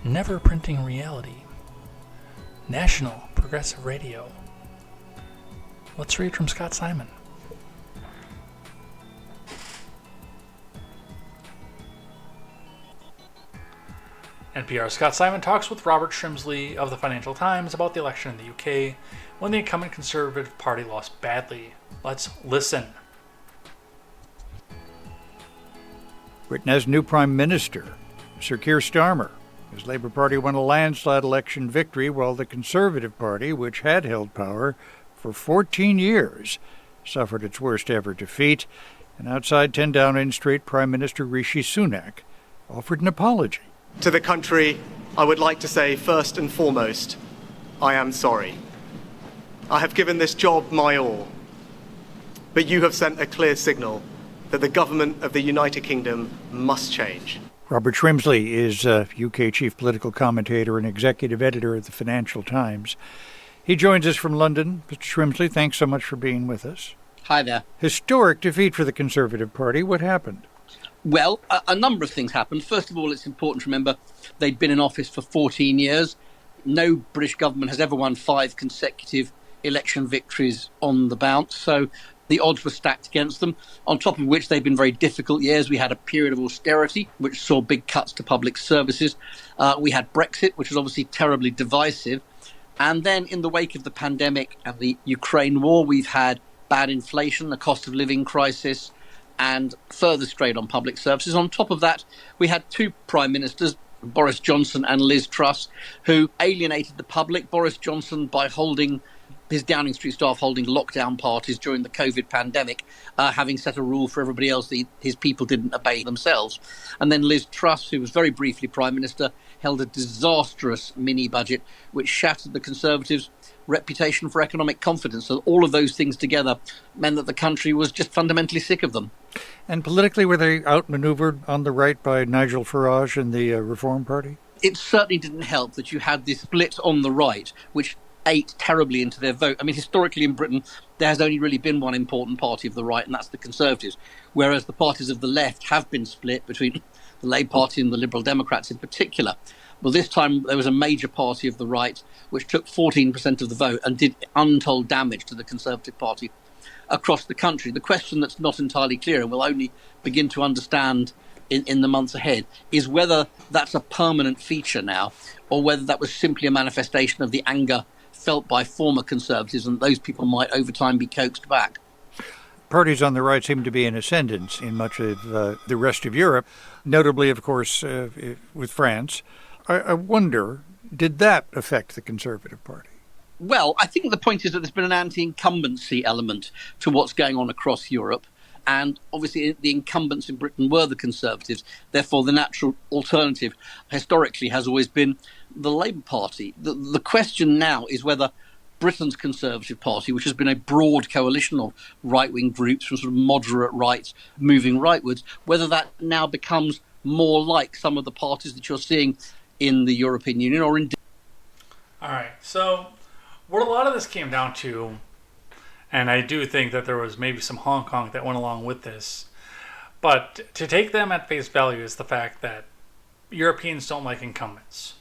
never printing reality. National Progressive Radio. Let's read from Scott Simon. NPR's Scott Simon talks with Robert Shrimsley of the Financial Times about the election in the UK when the incumbent Conservative Party lost badly. Let's listen. Britain has new Prime Minister, Sir Keir Starmer. His Labour Party won a landslide election victory, while the Conservative Party, which had held power for 14 years, suffered its worst ever defeat. And outside 10 Downing Street, Prime Minister Rishi Sunak offered an apology. To the country, I would like to say first and foremost, I am sorry. I have given this job my all, but you have sent a clear signal that the government of the United Kingdom must change. Robert Shrimsley is a UK chief political commentator and executive editor of the Financial Times. He joins us from London. Mr. Shrimsley, thanks so much for being with us. Hi there. Historic defeat for the Conservative Party. What happened? Well, a number of things happened. First of all, it's important to remember they'd been in office for 14 years. No British government has ever won 5 consecutive election victories on the bounce. So the odds were stacked against them, on top of which they've been very difficult years. We had a period of austerity, which saw big cuts to public services. We had Brexit, which was obviously terribly divisive. And then in the wake of the pandemic and the Ukraine war, we've had bad inflation, a cost of living crisis, and further strain on public services. On top of that, we had 2 prime ministers, Boris Johnson and Liz Truss, who alienated the public. Boris Johnson by holding his Downing Street staff holding lockdown parties during the COVID pandemic, having set a rule for everybody else that his people didn't obey themselves. And then Liz Truss, who was very briefly Prime Minister, held a disastrous mini-budget which shattered the Conservatives' reputation for economic confidence. So all of those things together meant that the country was just fundamentally sick of them. And politically, were they outmaneuvered on the right by Nigel Farage and the Reform Party? It certainly didn't help that you had this split on the right, which ate terribly into their vote. I mean, historically in Britain, there has only really been one important party of the right, and that's the Conservatives, whereas the parties of the left have been split between the Labour Party and the Liberal Democrats in particular. Well, this time there was a major party of the right which took 14% of the vote and did untold damage to the Conservative Party across the country. The question that's not entirely clear, and we'll only begin to understand in the months ahead, is whether that's a permanent feature now, or whether that was simply a manifestation of the anger felt by former Conservatives, and those people might over time be coaxed back. Parties on the right seem to be in ascendance in much of the rest of Europe, notably, of course, with France. I wonder, did that affect the Conservative Party? Well, I think the point is that there's been an anti-incumbency element to what's going on across Europe. And obviously the incumbents in Britain were the Conservatives. Therefore, the natural alternative historically has always been the Labour Party. The question now is whether Britain's Conservative Party, which has been a broad coalition of right-wing groups from sort of moderate right moving rightwards, whether that now becomes more like some of the parties that you're seeing in the European Union or in... All right, so what a lot of this came down to, and I do think that there was maybe some Hong Kong that went along with this, but to take them at face value is the fact that Europeans don't like incumbents.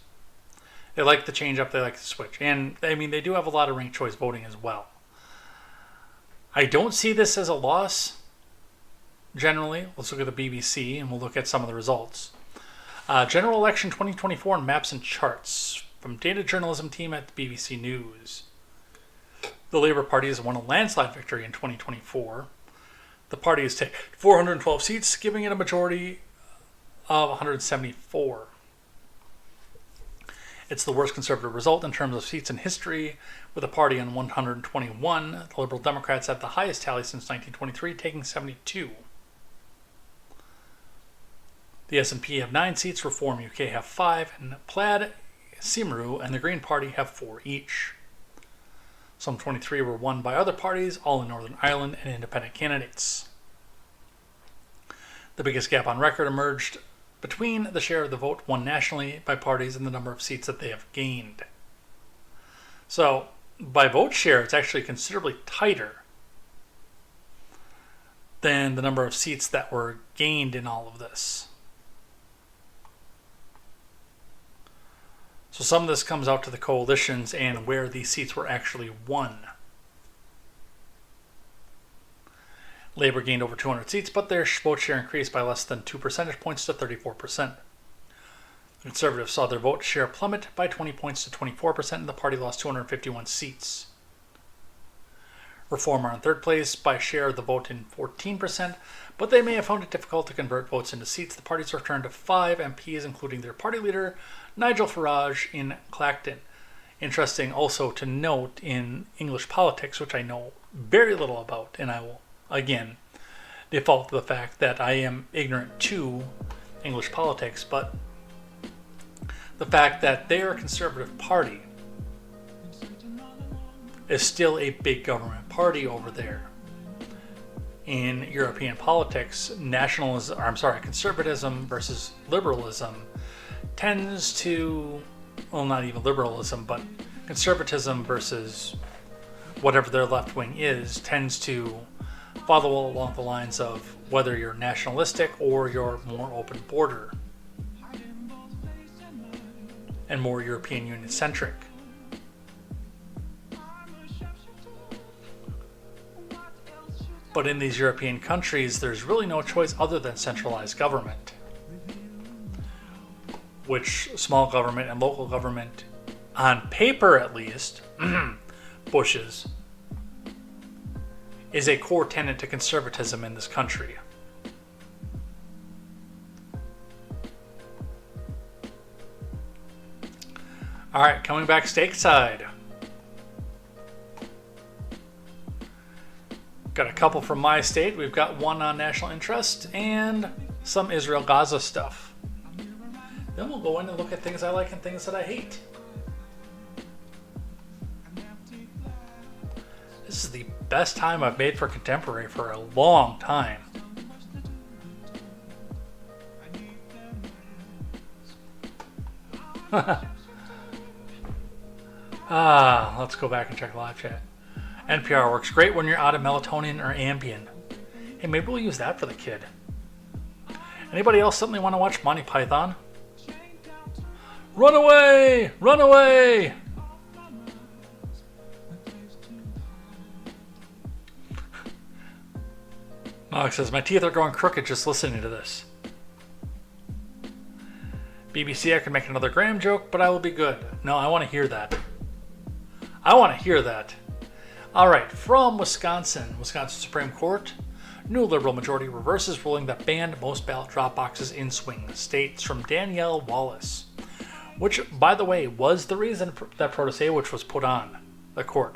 They like to change up, they like to switch. And, I mean, they do have a lot of ranked choice voting as well. I don't see this as a loss, generally. Let's look at the BBC, and we'll look at some of the results. General Election 2024 Maps and Charts from data journalism team at the BBC News. The Labour Party has won a landslide victory in 2024. The party has taken 412 seats, giving it a majority of 174. It's the worst Conservative result in terms of seats in history, with the party on 121. The Liberal Democrats have the highest tally since 1923, taking 72. The SNP have 9 seats, Reform UK have 5, and Plaid, Cymru, and the Green Party have 4 each. Some 23 were won by other parties, all in Northern Ireland, and independent candidates. The biggest gap on record emerged between the share of the vote won nationally by parties and the number of seats that they have gained. So, by vote share, it's actually considerably tighter than the number of seats that were gained in all of this. So some of this comes out to the coalitions and where these seats were actually won. Labour gained over 200 seats, but their vote share increased by less than 2 percentage points to 34%. The Conservatives saw their vote share plummet by 20 points to 24%, and the party lost 251 seats. Reform are in third place by a share of the vote in 14%, but they may have found it difficult to convert votes into seats. The party's returned to 5 MPs, including their party leader, Nigel Farage, in Clacton. Interesting also to note in English politics, which I know very little about, and I will, again, default to the fact that I am ignorant to English politics, but the fact that their Conservative Party is still a big government party over there. In European politics, conservatism versus liberalism tends to, well, not even liberalism, but conservatism versus whatever their left wing is, tends to follow along the lines of whether you're nationalistic or you're more open border and more European Union centric. But in these European countries, there's really no choice other than centralized government, which small government and local government, on paper at least, Bush's, is a core tenet to conservatism in this country. All right, coming back stateside. Got a couple from my state. We've got one on national interest and some Israel-Gaza stuff. Then we'll go in and look at things I like and things that I hate. This is the best time I've made for contemporary for a long time. Let's go back and check live chat. NPR works great when you're out of melatonin or Ambien. Hey, maybe we'll use that for the kid. Anybody else suddenly want to watch Monty Python? Run away! Run away! Mark says, my teeth are going crooked just listening to this. BBC, I could make another Graham joke, but I will be good. No, I want to hear that. I want to hear that. All right, from Wisconsin Supreme Court, new Liberal majority reverses ruling that banned most ballot drop boxes in swing states. From Danielle Wallace. which, by the way, was the reason that Protasevich was put on the court.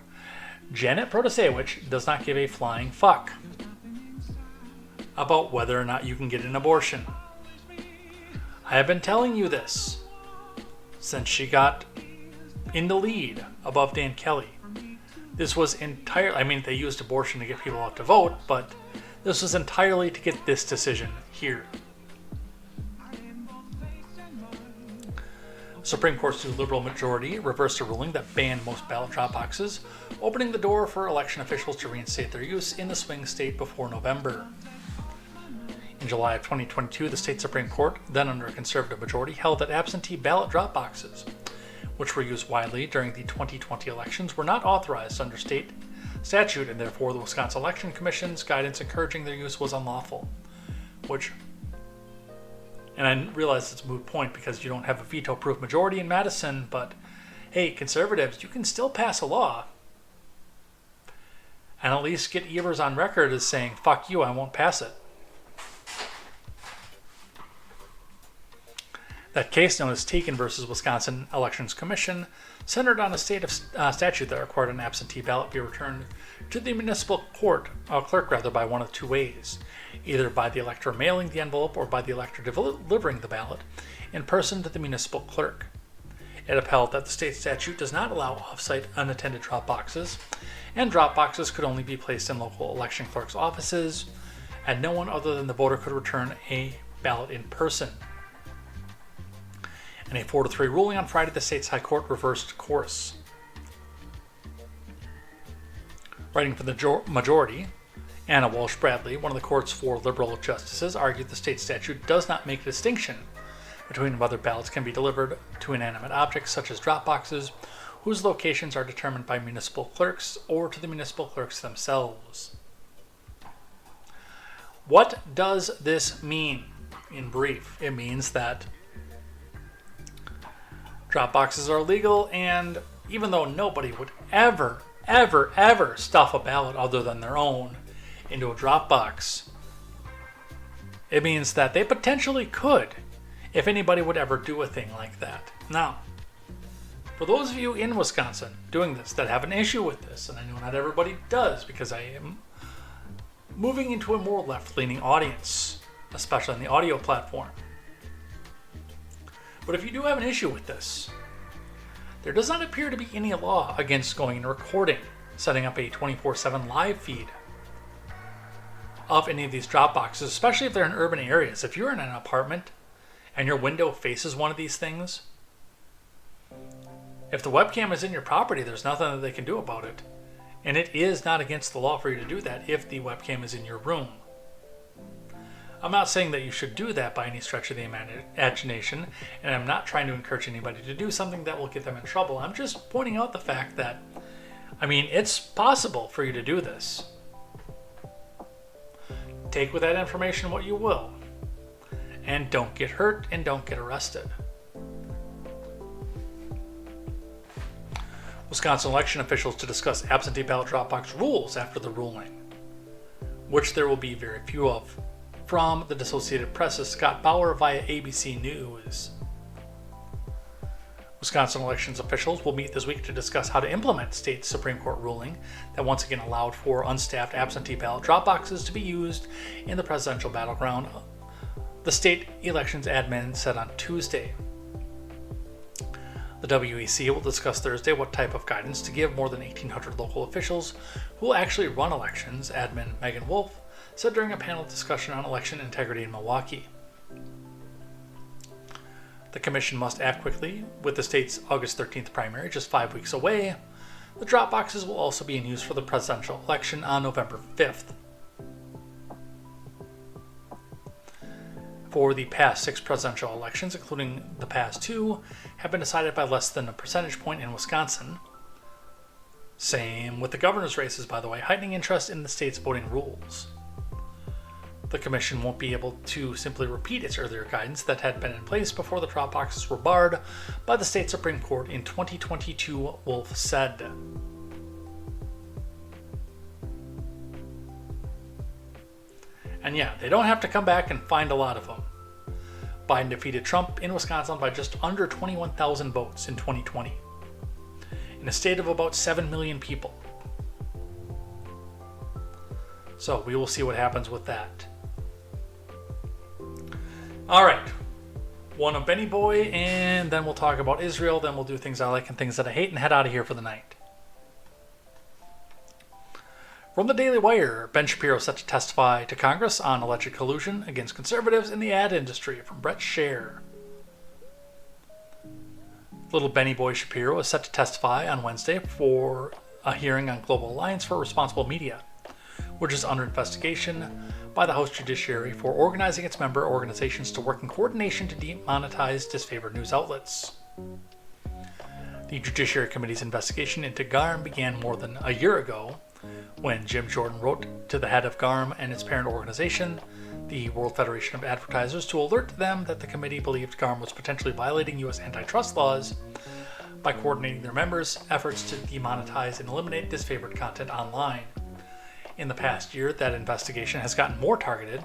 Janet Protasevich does not give a flying fuck about whether or not you can get an abortion. I have been telling you this since she got in the lead above Dan Kelly. This was entirely, I mean, they used abortion to get people out to vote, but this was entirely to get this decision here. Supreme Court's new liberal majority reversed a ruling that banned most ballot drop boxes, opening the door for election officials to reinstate their use in the swing state before November. In July of 2022, the state Supreme Court, then under a conservative majority, held that absentee ballot drop boxes, which were used widely during the 2020 elections, were not authorized under state statute, and therefore the Wisconsin Election Commission's guidance encouraging their use was unlawful. Which, and I realize it's a moot point because you don't have a veto-proof majority in Madison, but hey, conservatives, you can still pass a law and at least get Evers on record as saying, fuck you, I won't pass it. That case, known as Taken versus Wisconsin Elections Commission, centered on a state of statute that required an absentee ballot be returned to the municipal clerk by one of two ways, either by the elector mailing the envelope or by the elector delivering the ballot in person to the municipal clerk. It upheld that the state statute does not allow off-site unattended drop boxes, and drop boxes could only be placed in local election clerks' offices, and no one other than the voter could return a ballot in person. In a 4-3 ruling on Friday, the state's high court reversed course. Writing for the majority, Anna Walsh Bradley, one of the court's 4 liberal justices, argued the state statute does not make a distinction between whether ballots can be delivered to inanimate objects such as drop boxes, whose locations are determined by municipal clerks, or to the municipal clerks themselves. What does this mean? In brief, it means that drop boxes are illegal, and even though nobody would ever stuff a ballot other than their own into a drop box, it means that they potentially could if anybody would ever do a thing like that. Now, for those of you in Wisconsin doing this that have an issue with this, and I know not everybody does because I am moving into a more left-leaning audience, especially on the audio platform. But if you do have an issue with this, there does not appear to be any law against going and recording, setting up a 24/7 live feed of any of these drop boxes, especially if they're in urban areas. If you're in an apartment and your window faces one of these things, if the webcam is in your property, there's nothing that they can do about it. And it is not against the law for you to do that if the webcam is in your room. I'm not saying that you should do that by any stretch of the imagination, and I'm not trying to encourage anybody to do something that will get them in trouble. I'm just pointing out the fact that, I mean, it's possible for you to do this. Take with that information what you will, and don't get hurt and don't get arrested. Wisconsin election officials to discuss absentee ballot drop box rules after the ruling, which there will be very few of. From the Associated Press's Scott Bauer via ABC News. Wisconsin elections officials will meet this week to discuss how to implement state Supreme Court ruling that once again allowed for unstaffed absentee ballot drop boxes to be used in the presidential battleground, the state elections admin said on Tuesday. The WEC will discuss Thursday what type of guidance to give more than 1,800 local officials who will actually run elections, admin Megan Wolf said during a panel discussion on election integrity in Milwaukee. The commission must act quickly with the state's August 13th primary just 5 weeks away. The drop boxes will also be in use for the presidential election on November 5th. For the past 6 presidential elections, including the past 2, have been decided by less than a percentage point in Wisconsin. Same with the governor's races, by the way, heightening interest in the state's voting rules. The commission won't be able to simply repeat its earlier guidance that had been in place before the drop boxes were barred by the state Supreme Court in 2022, Wolf said. And yeah, they don't have to come back and find a lot of them. Biden defeated Trump in Wisconsin by just under 21,000 votes in 2020, in a state of about 7 million people. So we will see what happens with that. All right. One of Benny Boy, and then we'll talk about Israel. Then we'll do things I like and things that I hate and head out of here for the night. From the Daily Wire, Ben Shapiro set to testify to Congress on alleged collusion against conservatives in the ad industry, from Brett Scher. Little Benny Boy Shapiro is set to testify on Wednesday for a hearing on Global Alliance for Responsible Media, which is under investigation by the House Judiciary for organizing its member organizations to work in coordination to demonetize disfavored news outlets. The Judiciary Committee's investigation into GARM began more than a year ago, when Jim Jordan wrote to the head of GARM and its parent organization, the World Federation of Advertisers, to alert them that the committee believed GARM was potentially violating U.S. antitrust laws by coordinating their members' efforts to demonetize and eliminate disfavored content online. In the past year, that investigation has gotten more targeted,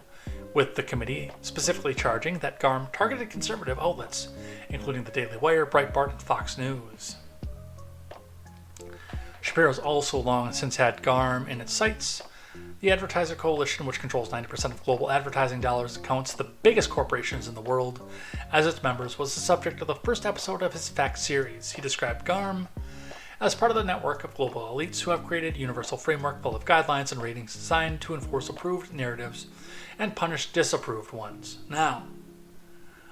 with the committee specifically charging that GARM targeted conservative outlets, including the Daily Wire, Breitbart, and Fox News. Shapiro's also long since had GARM in its sights. The Advertiser Coalition, which controls 90% of global advertising dollars, counts the biggest corporations in the world as its members, was the subject of the first episode of his Fact series. He described GARM as part of the network of global elites who have created a universal framework full of guidelines and ratings designed to enforce approved narratives and punish disapproved ones. Now,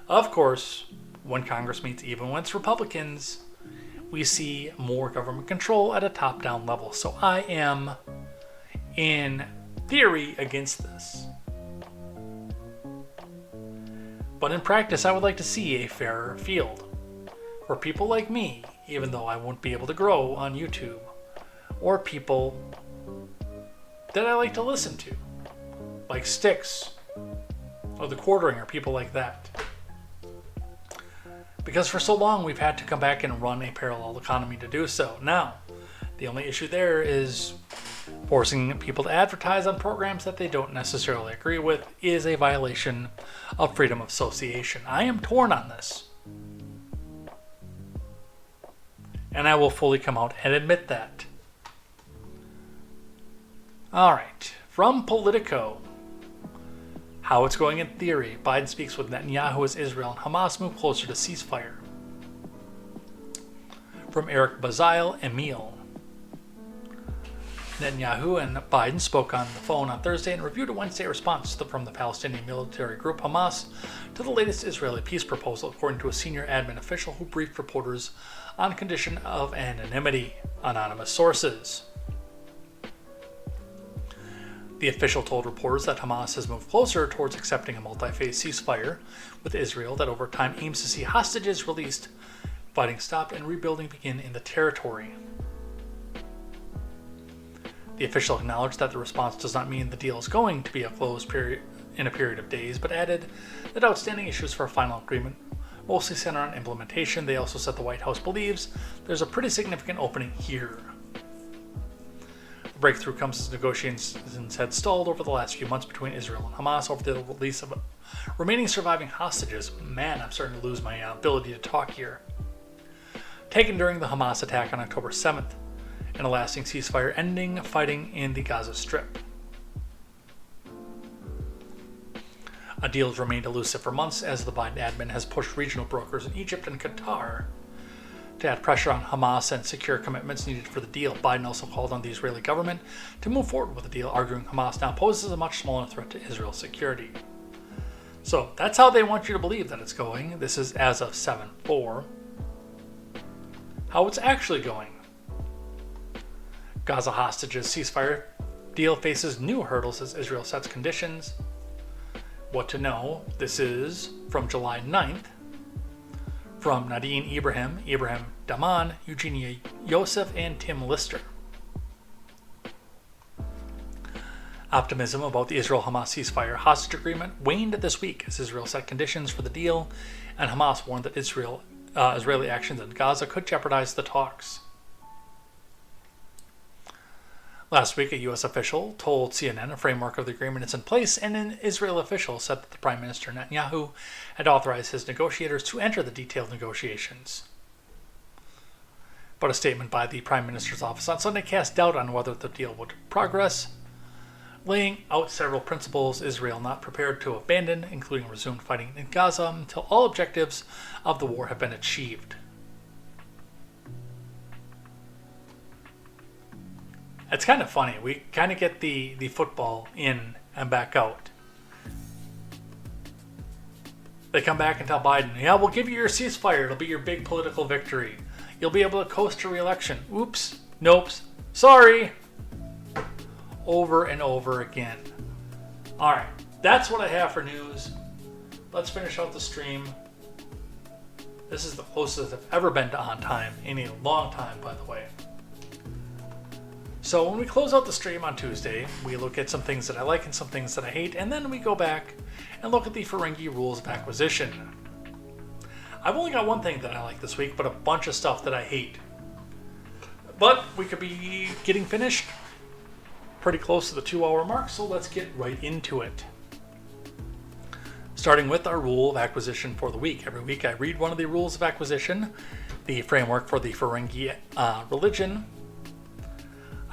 of course, when Congress meets, even when it's Republicans, we see more government control at a top-down level. So I am, in theory, against this. But in practice, I would like to see a fairer field for people like me, even though I won't be able to grow on YouTube, or people that I like to listen to, like Styx, or The Quartering, or people like that. Because for so long we've had to come back and run a parallel economy to do so. Now, the only issue there is forcing people to advertise on programs that they don't necessarily agree with is a violation of freedom of association. I am torn on this. And I will fully come out and admit that. Alright, from Politico. How it's going in theory. Biden speaks with Netanyahu as Israel and Hamas move closer to ceasefire. From Eric Bazile, Emil. Netanyahu and Biden spoke on the phone on Thursday and reviewed a Wednesday response from the Palestinian military group Hamas to the latest Israeli peace proposal, according to a senior admin official who briefed reporters on condition of anonymity, anonymous sources. The official told reporters that Hamas has moved closer towards accepting a multi-phase ceasefire with Israel that over time aims to see hostages released, fighting stopped, and rebuilding begin in the territory. The official acknowledged that the response does not mean the deal is going to be a closed period in a period of days, but added that outstanding issues for a final agreement mostly center on implementation. They also said the White House believes there's a pretty significant opening here. The breakthrough comes as negotiations had stalled over the last few months between Israel and Hamas over the release of remaining surviving hostages. Man, I'm starting to lose my ability to talk here. Taken during the Hamas attack on October 7th, and a lasting ceasefire ending fighting in the Gaza Strip. A deal has remained elusive for months as the Biden admin has pushed regional brokers in Egypt and Qatar to add pressure on Hamas and secure commitments needed for the deal. Biden also called on the Israeli government to move forward with the deal, arguing Hamas now poses a much smaller threat to Israel's security. So that's how they want you to believe that it's going. This is as of 7/4. How it's actually going. Gaza hostages ceasefire deal faces new hurdles as Israel sets conditions. What to know. This is from July 9th. From Nadine Ibrahim, Ibrahim Daman, Eugenia Yosef, and Tim Lister. Optimism about the Israel-Hamas ceasefire hostage agreement waned this week as Israel set conditions for the deal, and Hamas warned that Israeli actions in Gaza could jeopardize the talks. Last week, a U.S. official told CNN a framework of the agreement is in place, and an Israel official said that the Prime Minister Netanyahu had authorized his negotiators to enter the detailed negotiations. But a statement by the Prime Minister's office on Sunday cast doubt on whether the deal would progress, laying out several principles Israel not prepared to abandon, including resumed fighting in Gaza until all objectives of the war have been achieved. It's kind of funny. We kind of get the football in and back out. They come back and tell Biden, yeah, we'll give you your ceasefire. It'll be your big political victory. You'll be able to coast to re-election. Oops. Nope. Sorry. Over and over again. All right. That's what I have for news. Let's finish out the stream. This is the closest I've ever been to on time in a long time, by the way. So when we close out the stream on Tuesday, we look at some things that I like and some things that I hate, and then we go back and look at the Ferengi rules of acquisition. I've only got one thing that I like this week, but a bunch of stuff that I hate. But we could be getting finished pretty close to the 2-hour mark, so let's get right into it. Starting with our rule of acquisition for the week. Every week I read one of the rules of acquisition, the framework for the Ferengi religion.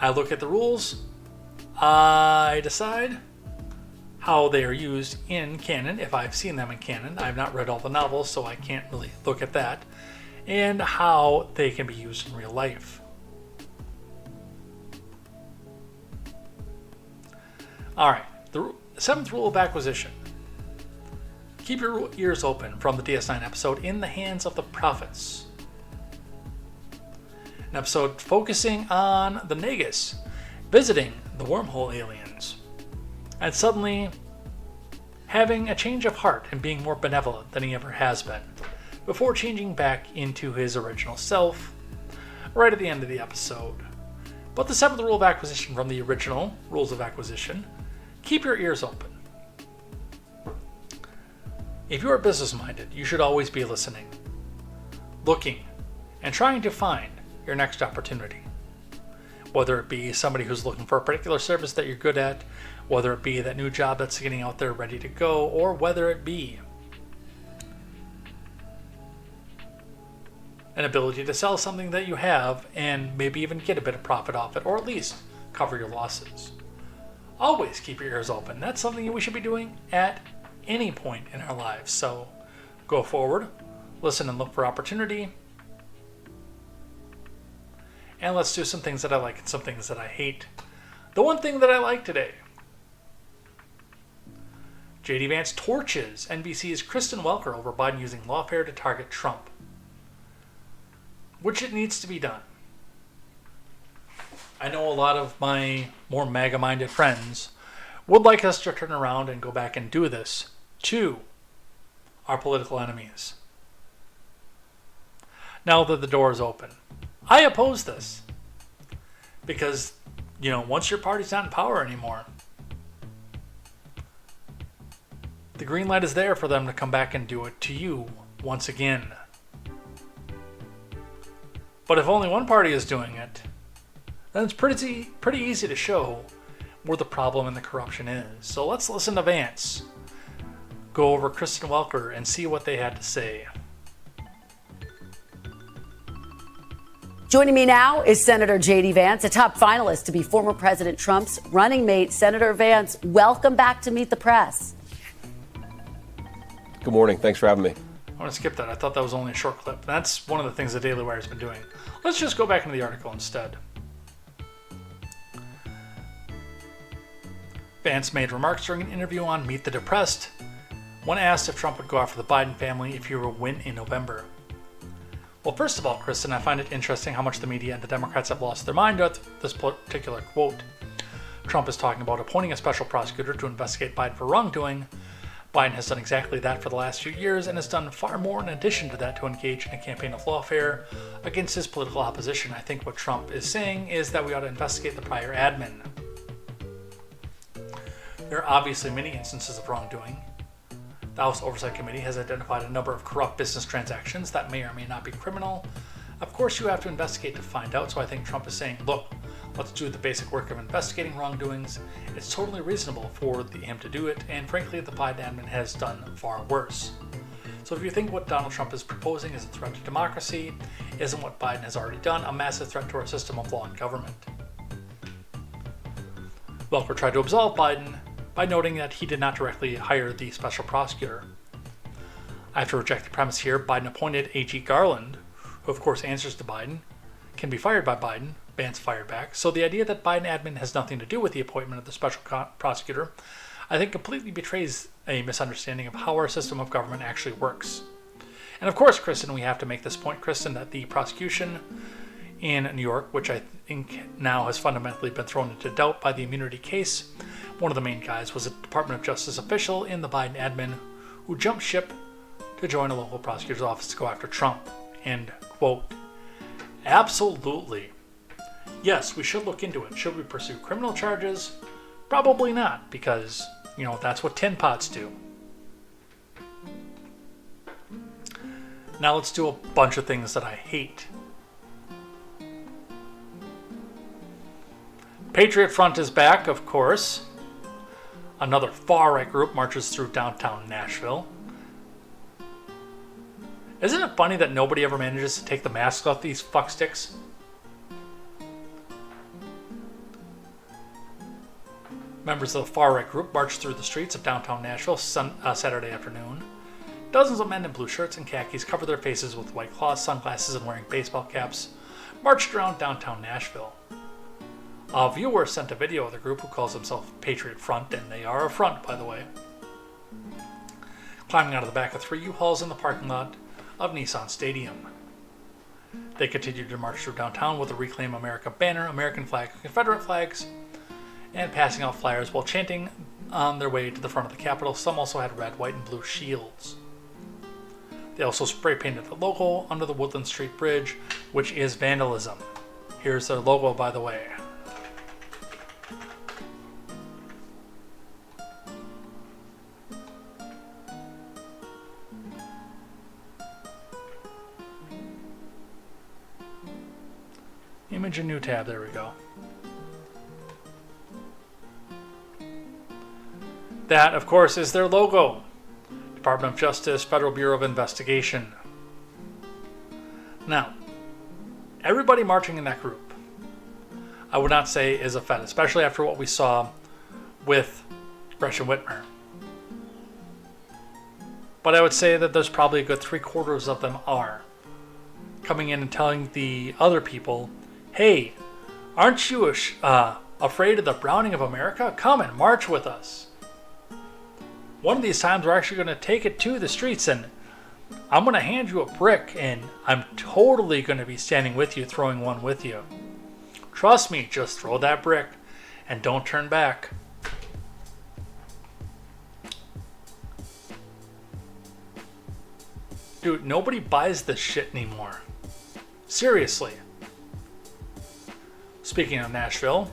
I look at the rules, I decide how they are used in canon, if I've seen them in canon. I've not read all the novels, so I can't really look at that, and how they can be used in real life. Alright, the 7th rule of acquisition. Keep your ears open from the DS9 episode In the Hands of the Prophets. An episode focusing on the Nagus visiting the wormhole aliens and suddenly having a change of heart and being more benevolent than he ever has been, before changing back into his original self right at the end of the episode. But the 7th rule of acquisition from the original rules of acquisition: keep your ears open. If you are business-minded, you should always be listening, looking, and trying to find your next opportunity. Whether it be somebody who's looking for a particular service that you're good at, whether it be that new job that's getting out there ready to go, or whether it be an ability to sell something that you have and maybe even get a bit of profit off it, or at least cover your losses. Always keep your ears open. That's something we should be doing at any point in our lives. So go forward, listen and look for opportunity. And let's do some things that I like and some things that I hate. The one thing that I like today: J.D. Vance torches NBC's Kristen Welker over Biden using lawfare to target Trump, which it needs to be done. I know a lot of my more MAGA-minded friends would like us to turn around and go back and do this to our political enemies. Now that the door is open, I oppose this because, once your party's not in power anymore, the green light is there for them to come back and do it to you once again. But if only one party is doing it, then it's pretty easy to show where the problem and the corruption is. So let's listen to Vance go over Kristen Welker and see what they had to say. Joining me now is Senator J.D. Vance, a top finalist to be former President Trump's running mate. Senator Vance, welcome back to Meet the Press. Good morning. Thanks for having me. I want to skip that. I thought that was only a short clip. That's one of the things the Daily Wire has been doing. Let's just go back into the article instead. Vance made remarks during an interview on Meet the Depressed when asked if Trump would go after the Biden family if he were to win in November. Well, first of all, Kristen, I find it interesting how much the media and the Democrats have lost their mind at this particular quote. Trump is talking about appointing a special prosecutor to investigate Biden for wrongdoing. Biden has done exactly that for the last few years and has done far more in addition to that to engage in a campaign of lawfare against his political opposition. I think what Trump is saying is that we ought to investigate the prior admin. There are obviously many instances of wrongdoing. The House Oversight Committee has identified a number of corrupt business transactions that may or may not be criminal. Of course, you have to investigate to find out, so I think Trump is saying, look, Let's do the basic work of investigating wrongdoings. It's totally reasonable for him to do it, and frankly, the Biden admin has done far worse. So if you think what Donald Trump is proposing is a threat to democracy, isn't what Biden has already done a massive threat to our system of law and government? Welker tried to absolve Biden by noting that he did not directly hire the special prosecutor. I have to reject the premise here. Biden appointed A.G. Garland, who of course answers to Biden, can be fired by Biden, Vance fired back. So the idea that Biden admin has nothing to do with the appointment of the special prosecutor, I think completely betrays a misunderstanding of how our system of government actually works. And of course, Kristen, we have to make this point, Kristen, that the prosecution in New York, which I think now has fundamentally been thrown into doubt by the immunity case, one of the main guys was a Department of Justice official in the Biden admin who jumped ship to join a local prosecutor's office to go after Trump. End quote. Absolutely. Yes, we should look into it. Should we pursue criminal charges? Probably not, because, that's what tin pots do. Now let's do a bunch of things that I hate. Patriot Front is back, of course. Another far-right group marches through downtown Nashville. Isn't it funny that nobody ever manages to take the masks off these fucksticks? Members of the far-right group marched through the streets of downtown Nashville Saturday afternoon. Dozens of men in blue shirts and khakis covered their faces with white cloths, sunglasses, and wearing baseball caps marched around downtown Nashville. A viewer sent a video of the group who calls themselves Patriot Front, and they are a front, by the way, climbing out of the back of 3 U-Hauls in the parking lot of Nissan Stadium. They continued to march through downtown with a Reclaim America banner, American flag, and Confederate flags, and passing out flyers while chanting on their way to the front of the Capitol. Some also had red, white, and blue shields. They also spray painted the logo under the Woodland Street Bridge, which is vandalism. Here's their logo, by the way. Image and new tab, there we go. That, of course, is their logo. Department of Justice, Federal Bureau of Investigation. Now, everybody marching in that group, I would not say is a Fed, especially after what we saw with Gretchen Whitmer. But I would say that there's probably a good 3/4 of them are coming in and telling the other people, hey, aren't you afraid of the browning of America? Come and march with us. One of these times we're actually going to take it to the streets, and I'm going to hand you a brick, and I'm totally going to be standing with you, throwing one with you. Trust me, just throw that brick and don't turn back. Dude, nobody buys this shit anymore. Seriously. Speaking of Nashville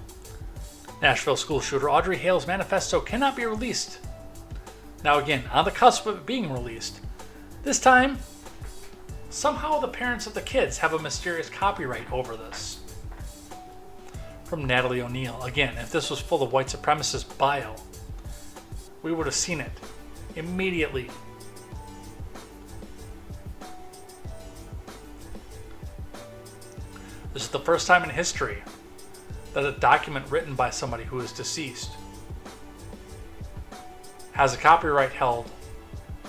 school shooter Audrey Hale's manifesto cannot be released. Now again, on the cusp of it being released. This time, somehow the parents of the kids have a mysterious copyright over this. From Natalie O'Neill. Again, if this was full of white supremacist bile, we would have seen it immediately. This is the first time in history that a document written by somebody who is deceased has a copyright held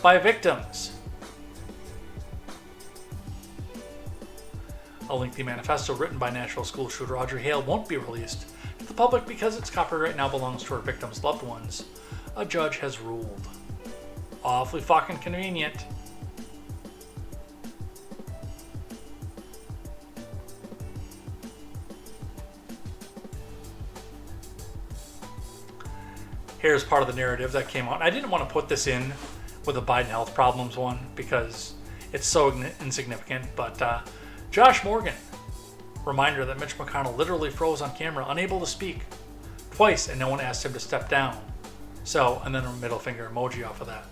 by victims. A lengthy manifesto written by Nashville school shooter Audrey Hale won't be released to the public because its copyright now belongs to her victims' loved ones, a judge has ruled. Awfully fucking convenient. Here's part of the narrative that came out. I didn't want to put this in with the Biden health problems one because it's so insignificant, but Josh Morgan, reminder that Mitch McConnell literally froze on camera, unable to speak twice, and no one asked him to step down. So, and then a middle finger emoji off of that.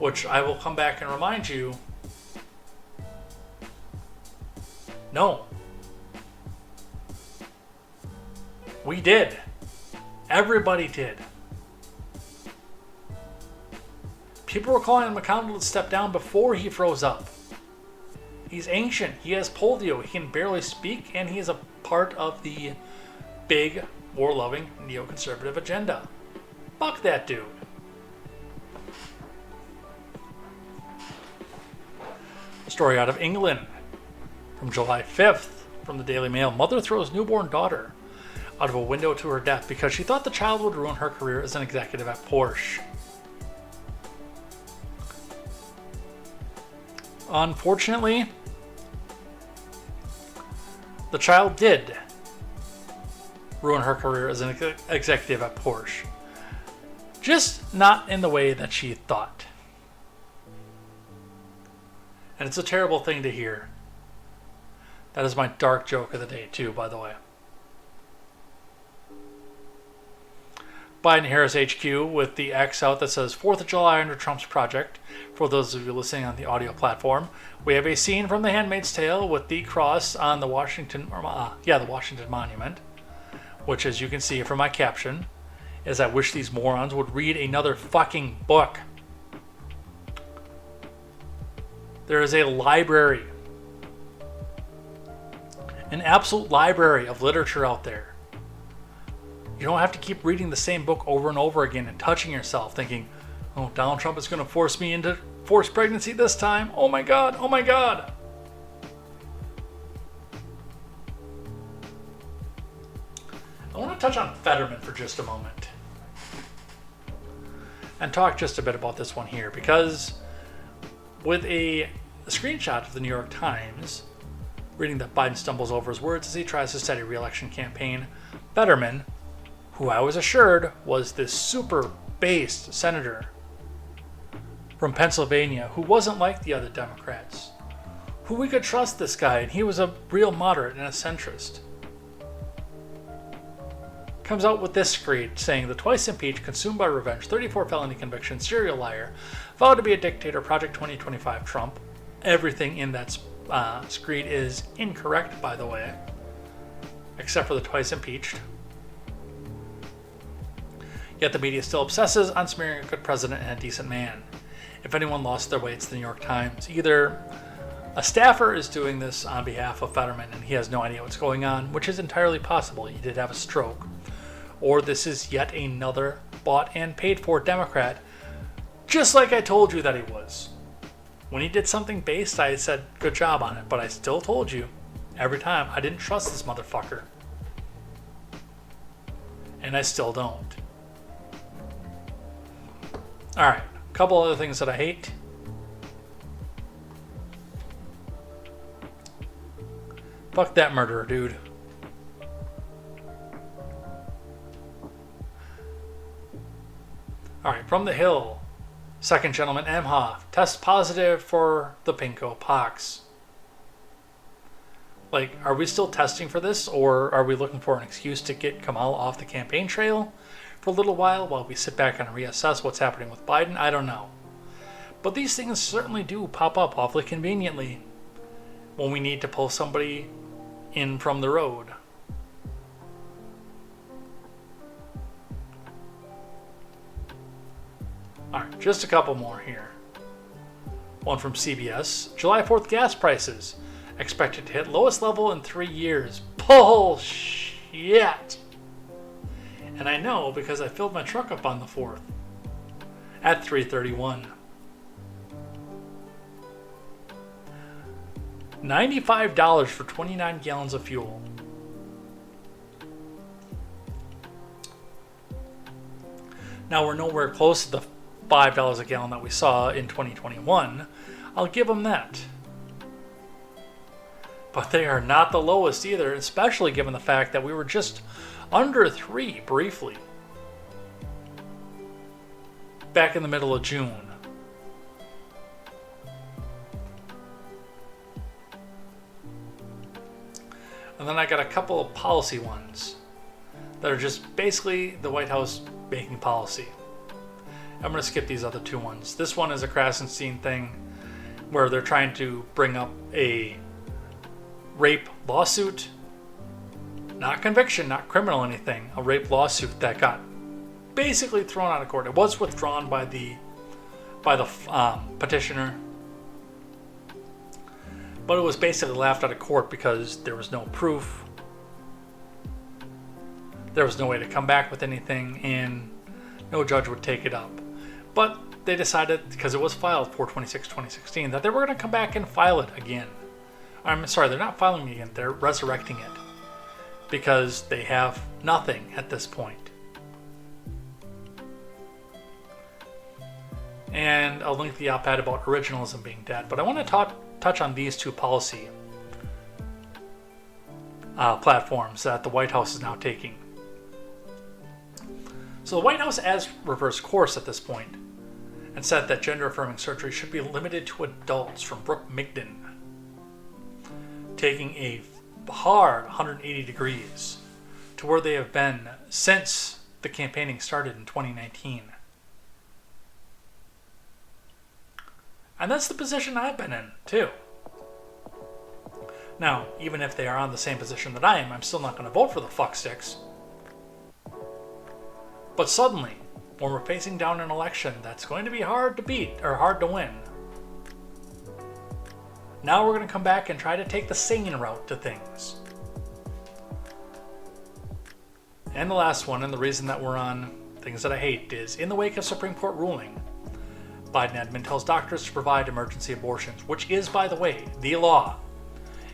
Which I will come back and remind you, no. We did. Everybody did. People were calling him accountable to step down before he froze up. He's ancient. He has polio. He can barely speak, and he is a part of the big, war-loving, neoconservative agenda. Fuck that dude. A story out of England from July 5th from the Daily Mail. Mother throws newborn daughter out of a window to her death because she thought the child would ruin her career as an executive at Porsche. Unfortunately, the child did ruin her career as an executive at Porsche. Just not in the way that she thought. And it's a terrible thing to hear. That is my dark joke of the day, too, by the way. Biden-Harris HQ with the X out that says 4th of July under Trump's project. For those of you listening on the audio platform, we have a scene from The Handmaid's Tale with the cross on the Washington Monument, which, as you can see from my caption, is I wish these morons would read another fucking book. There is a library, an absolute library of literature out there. You don't have to keep reading the same book over and over again and touching yourself thinking, oh, Donald Trump is going to force me into forced pregnancy this time. Oh my God, oh my God. I want to touch on Fetterman for just a moment and talk just a bit about this one here, because with a screenshot of the New York Times reading that Biden stumbles over his words as he tries to steady re-election campaign, Fetterman, who I was assured was this super based senator from Pennsylvania who wasn't like the other Democrats, who we could trust this guy, and he was a real moderate and a centrist, comes out with this screed saying the twice impeached, consumed by revenge, 34 felony conviction, serial liar, vowed to be a dictator, Project 2025 Trump. Everything in that screed is incorrect, by the way, except for the twice impeached. Yet the media still obsesses on smearing a good president and a decent man. If anyone lost their way, it's the New York Times. Either a staffer is doing this on behalf of Fetterman and he has no idea what's going on, which is entirely possible. He did have a stroke. Or this is yet another bought and paid for Democrat, just like I told you that he was. When he did something based, I said good job on it, but I still told you every time I didn't trust this motherfucker. And I still don't. Alright, a couple other things that I hate. Fuck that murderer, dude. Alright, from the Hill. Second gentleman Emhoff tests positive for the pinko pox. Like, are we still testing for this, or are we looking for an excuse to get Kamala off the campaign trail for a little while we sit back and reassess what's happening with Biden? I don't know. But these things certainly do pop up awfully conveniently when we need to pull somebody in from the road. Alright, just a couple more here. One from CBS. July 4th gas prices expected to hit lowest level in 3 years. Bullshit! And I know because I filled my truck up on the 4th at 3:31. $95 for 29 gallons of fuel. Now we're nowhere close to the $5 a gallon that we saw in 2021. I'll give them that. But they are not the lowest either, especially given the fact that we were just under 3 briefly back in the middle of June. And then I got a couple of policy ones that are just basically the White House making policy. I'm going to skip these other 2 ones. This one is a Krasenstein thing where they're trying to bring up a rape lawsuit Not conviction, not criminal anything. A rape lawsuit that got basically thrown out of court. It was withdrawn by the petitioner, but it was basically laughed out of court because there was no proof. There was no way to come back with anything, and no judge would take it up. But they decided, because it was filed 4/26/2016, that they were going to come back and file it again. I'm sorry, they're not filing it again, they're resurrecting it. Because they have nothing at this point. And I'll link the op-ed about originalism being dead. But I want to touch on these two policy platforms that the White House is now taking. So the White House has reversed course at this point and said that gender-affirming surgery should be limited to adults, from Brooke Migden, taking a hard 180 degrees to where they have been since the campaigning started in 2019. And that's the position I've been in, too. Now, even if they are on the same position that I am, I'm still not going to vote for the fucksticks. But suddenly, when we're facing down an election that's going to be hard to beat, or hard to win, now we're going to come back and try to take the sane route to things. And the last one, and the reason that we're on things that I hate, is in the wake of Supreme Court ruling, Biden admin tells doctors to provide emergency abortions, which is, by the way, the law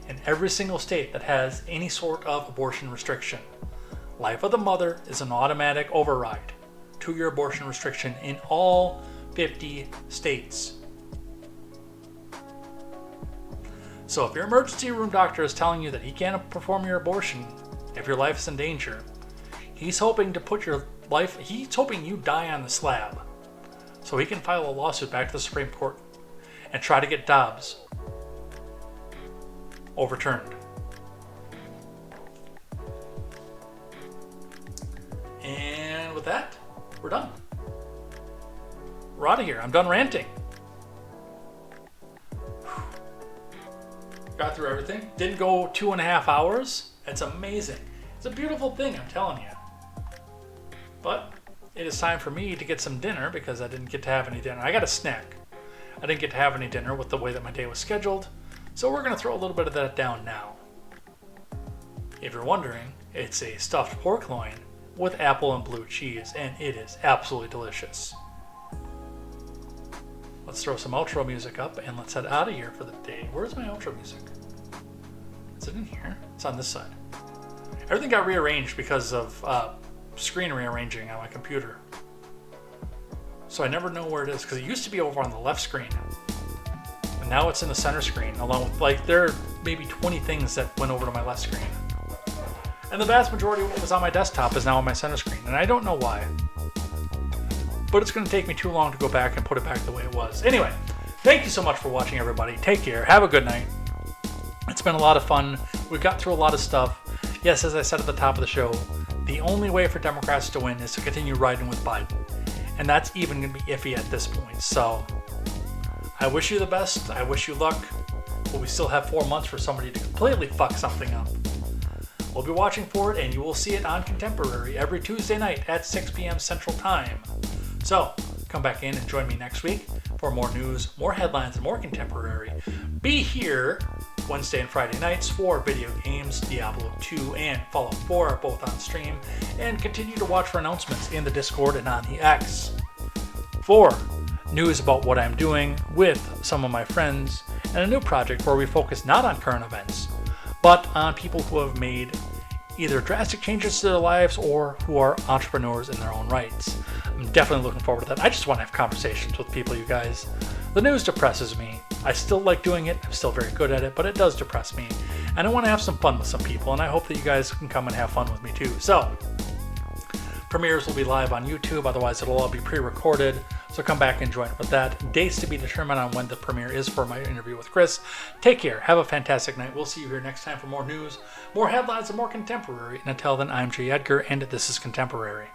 in every single state that has any sort of abortion restriction. Life of the mother is an automatic override to your abortion restriction in all 50 states. So if your emergency room doctor is telling you that he can't perform your abortion if your life is in danger, he's hoping you die on the slab so he can file a lawsuit back to the Supreme Court and try to get Dobbs overturned. And with that, we're done. We're out of here. I'm done ranting. Got through everything. Didn't go 2.5 hours. It's amazing. It's a beautiful thing, I'm telling you. But it is time for me to get some dinner because I didn't get to have any dinner. I got a snack. I didn't get to have any dinner with the way that my day was scheduled. So we're going to throw a little bit of that down now. If you're wondering, it's a stuffed pork loin with apple and blue cheese, and it is absolutely delicious. Let's throw some outro music up and let's head out of here for the day. Where's my outro music? Is it in here? It's on this side. Everything got rearranged because of screen rearranging on my computer. So I never know where it is, because it used to be over on the left screen. And now it's in the center screen, along with, there are maybe 20 things that went over to my left screen. And the vast majority of what was on my desktop is now on my center screen, and I don't know why. But it's going to take me too long to go back and put it back the way it was. Anyway, thank you so much for watching, everybody. Take care. Have a good night. It's been a lot of fun. We got through a lot of stuff. Yes, as I said at the top of the show, the only way for Democrats to win is to continue riding with Biden. And that's even going to be iffy at this point. So I wish you the best. I wish you luck. But we still have 4 months for somebody to completely fuck something up. We'll be watching for it, and you will see it on Contemporary every Tuesday night at 6 p.m. Central Time. So come back in and join me next week for more news, more headlines, and more Contemporary. Be here Wednesday and Friday nights for video games, Diablo 2 and Fallout 4 are both on stream, and continue to watch for announcements in the Discord and on the X. For news about what I'm doing with some of my friends, and a new project where we focus not on current events, but on people who have made either drastic changes to their lives or who are entrepreneurs in their own rights. I'm definitely looking forward to that. I just want to have conversations with people, you guys. The news depresses me. I still like doing it. I'm still very good at it, but it does depress me. And I want to have some fun with some people, and I hope that you guys can come and have fun with me too. So, premieres will be live on YouTube, otherwise it'll all be pre-recorded. So come back and join with that. Dates to be determined on when the premiere is for my interview with Chris. Take care. Have a fantastic night. We'll see you here next time for more news, more headlines, and more Contemporary. And until then, I'm Jay Edgar, and this is Contemporary.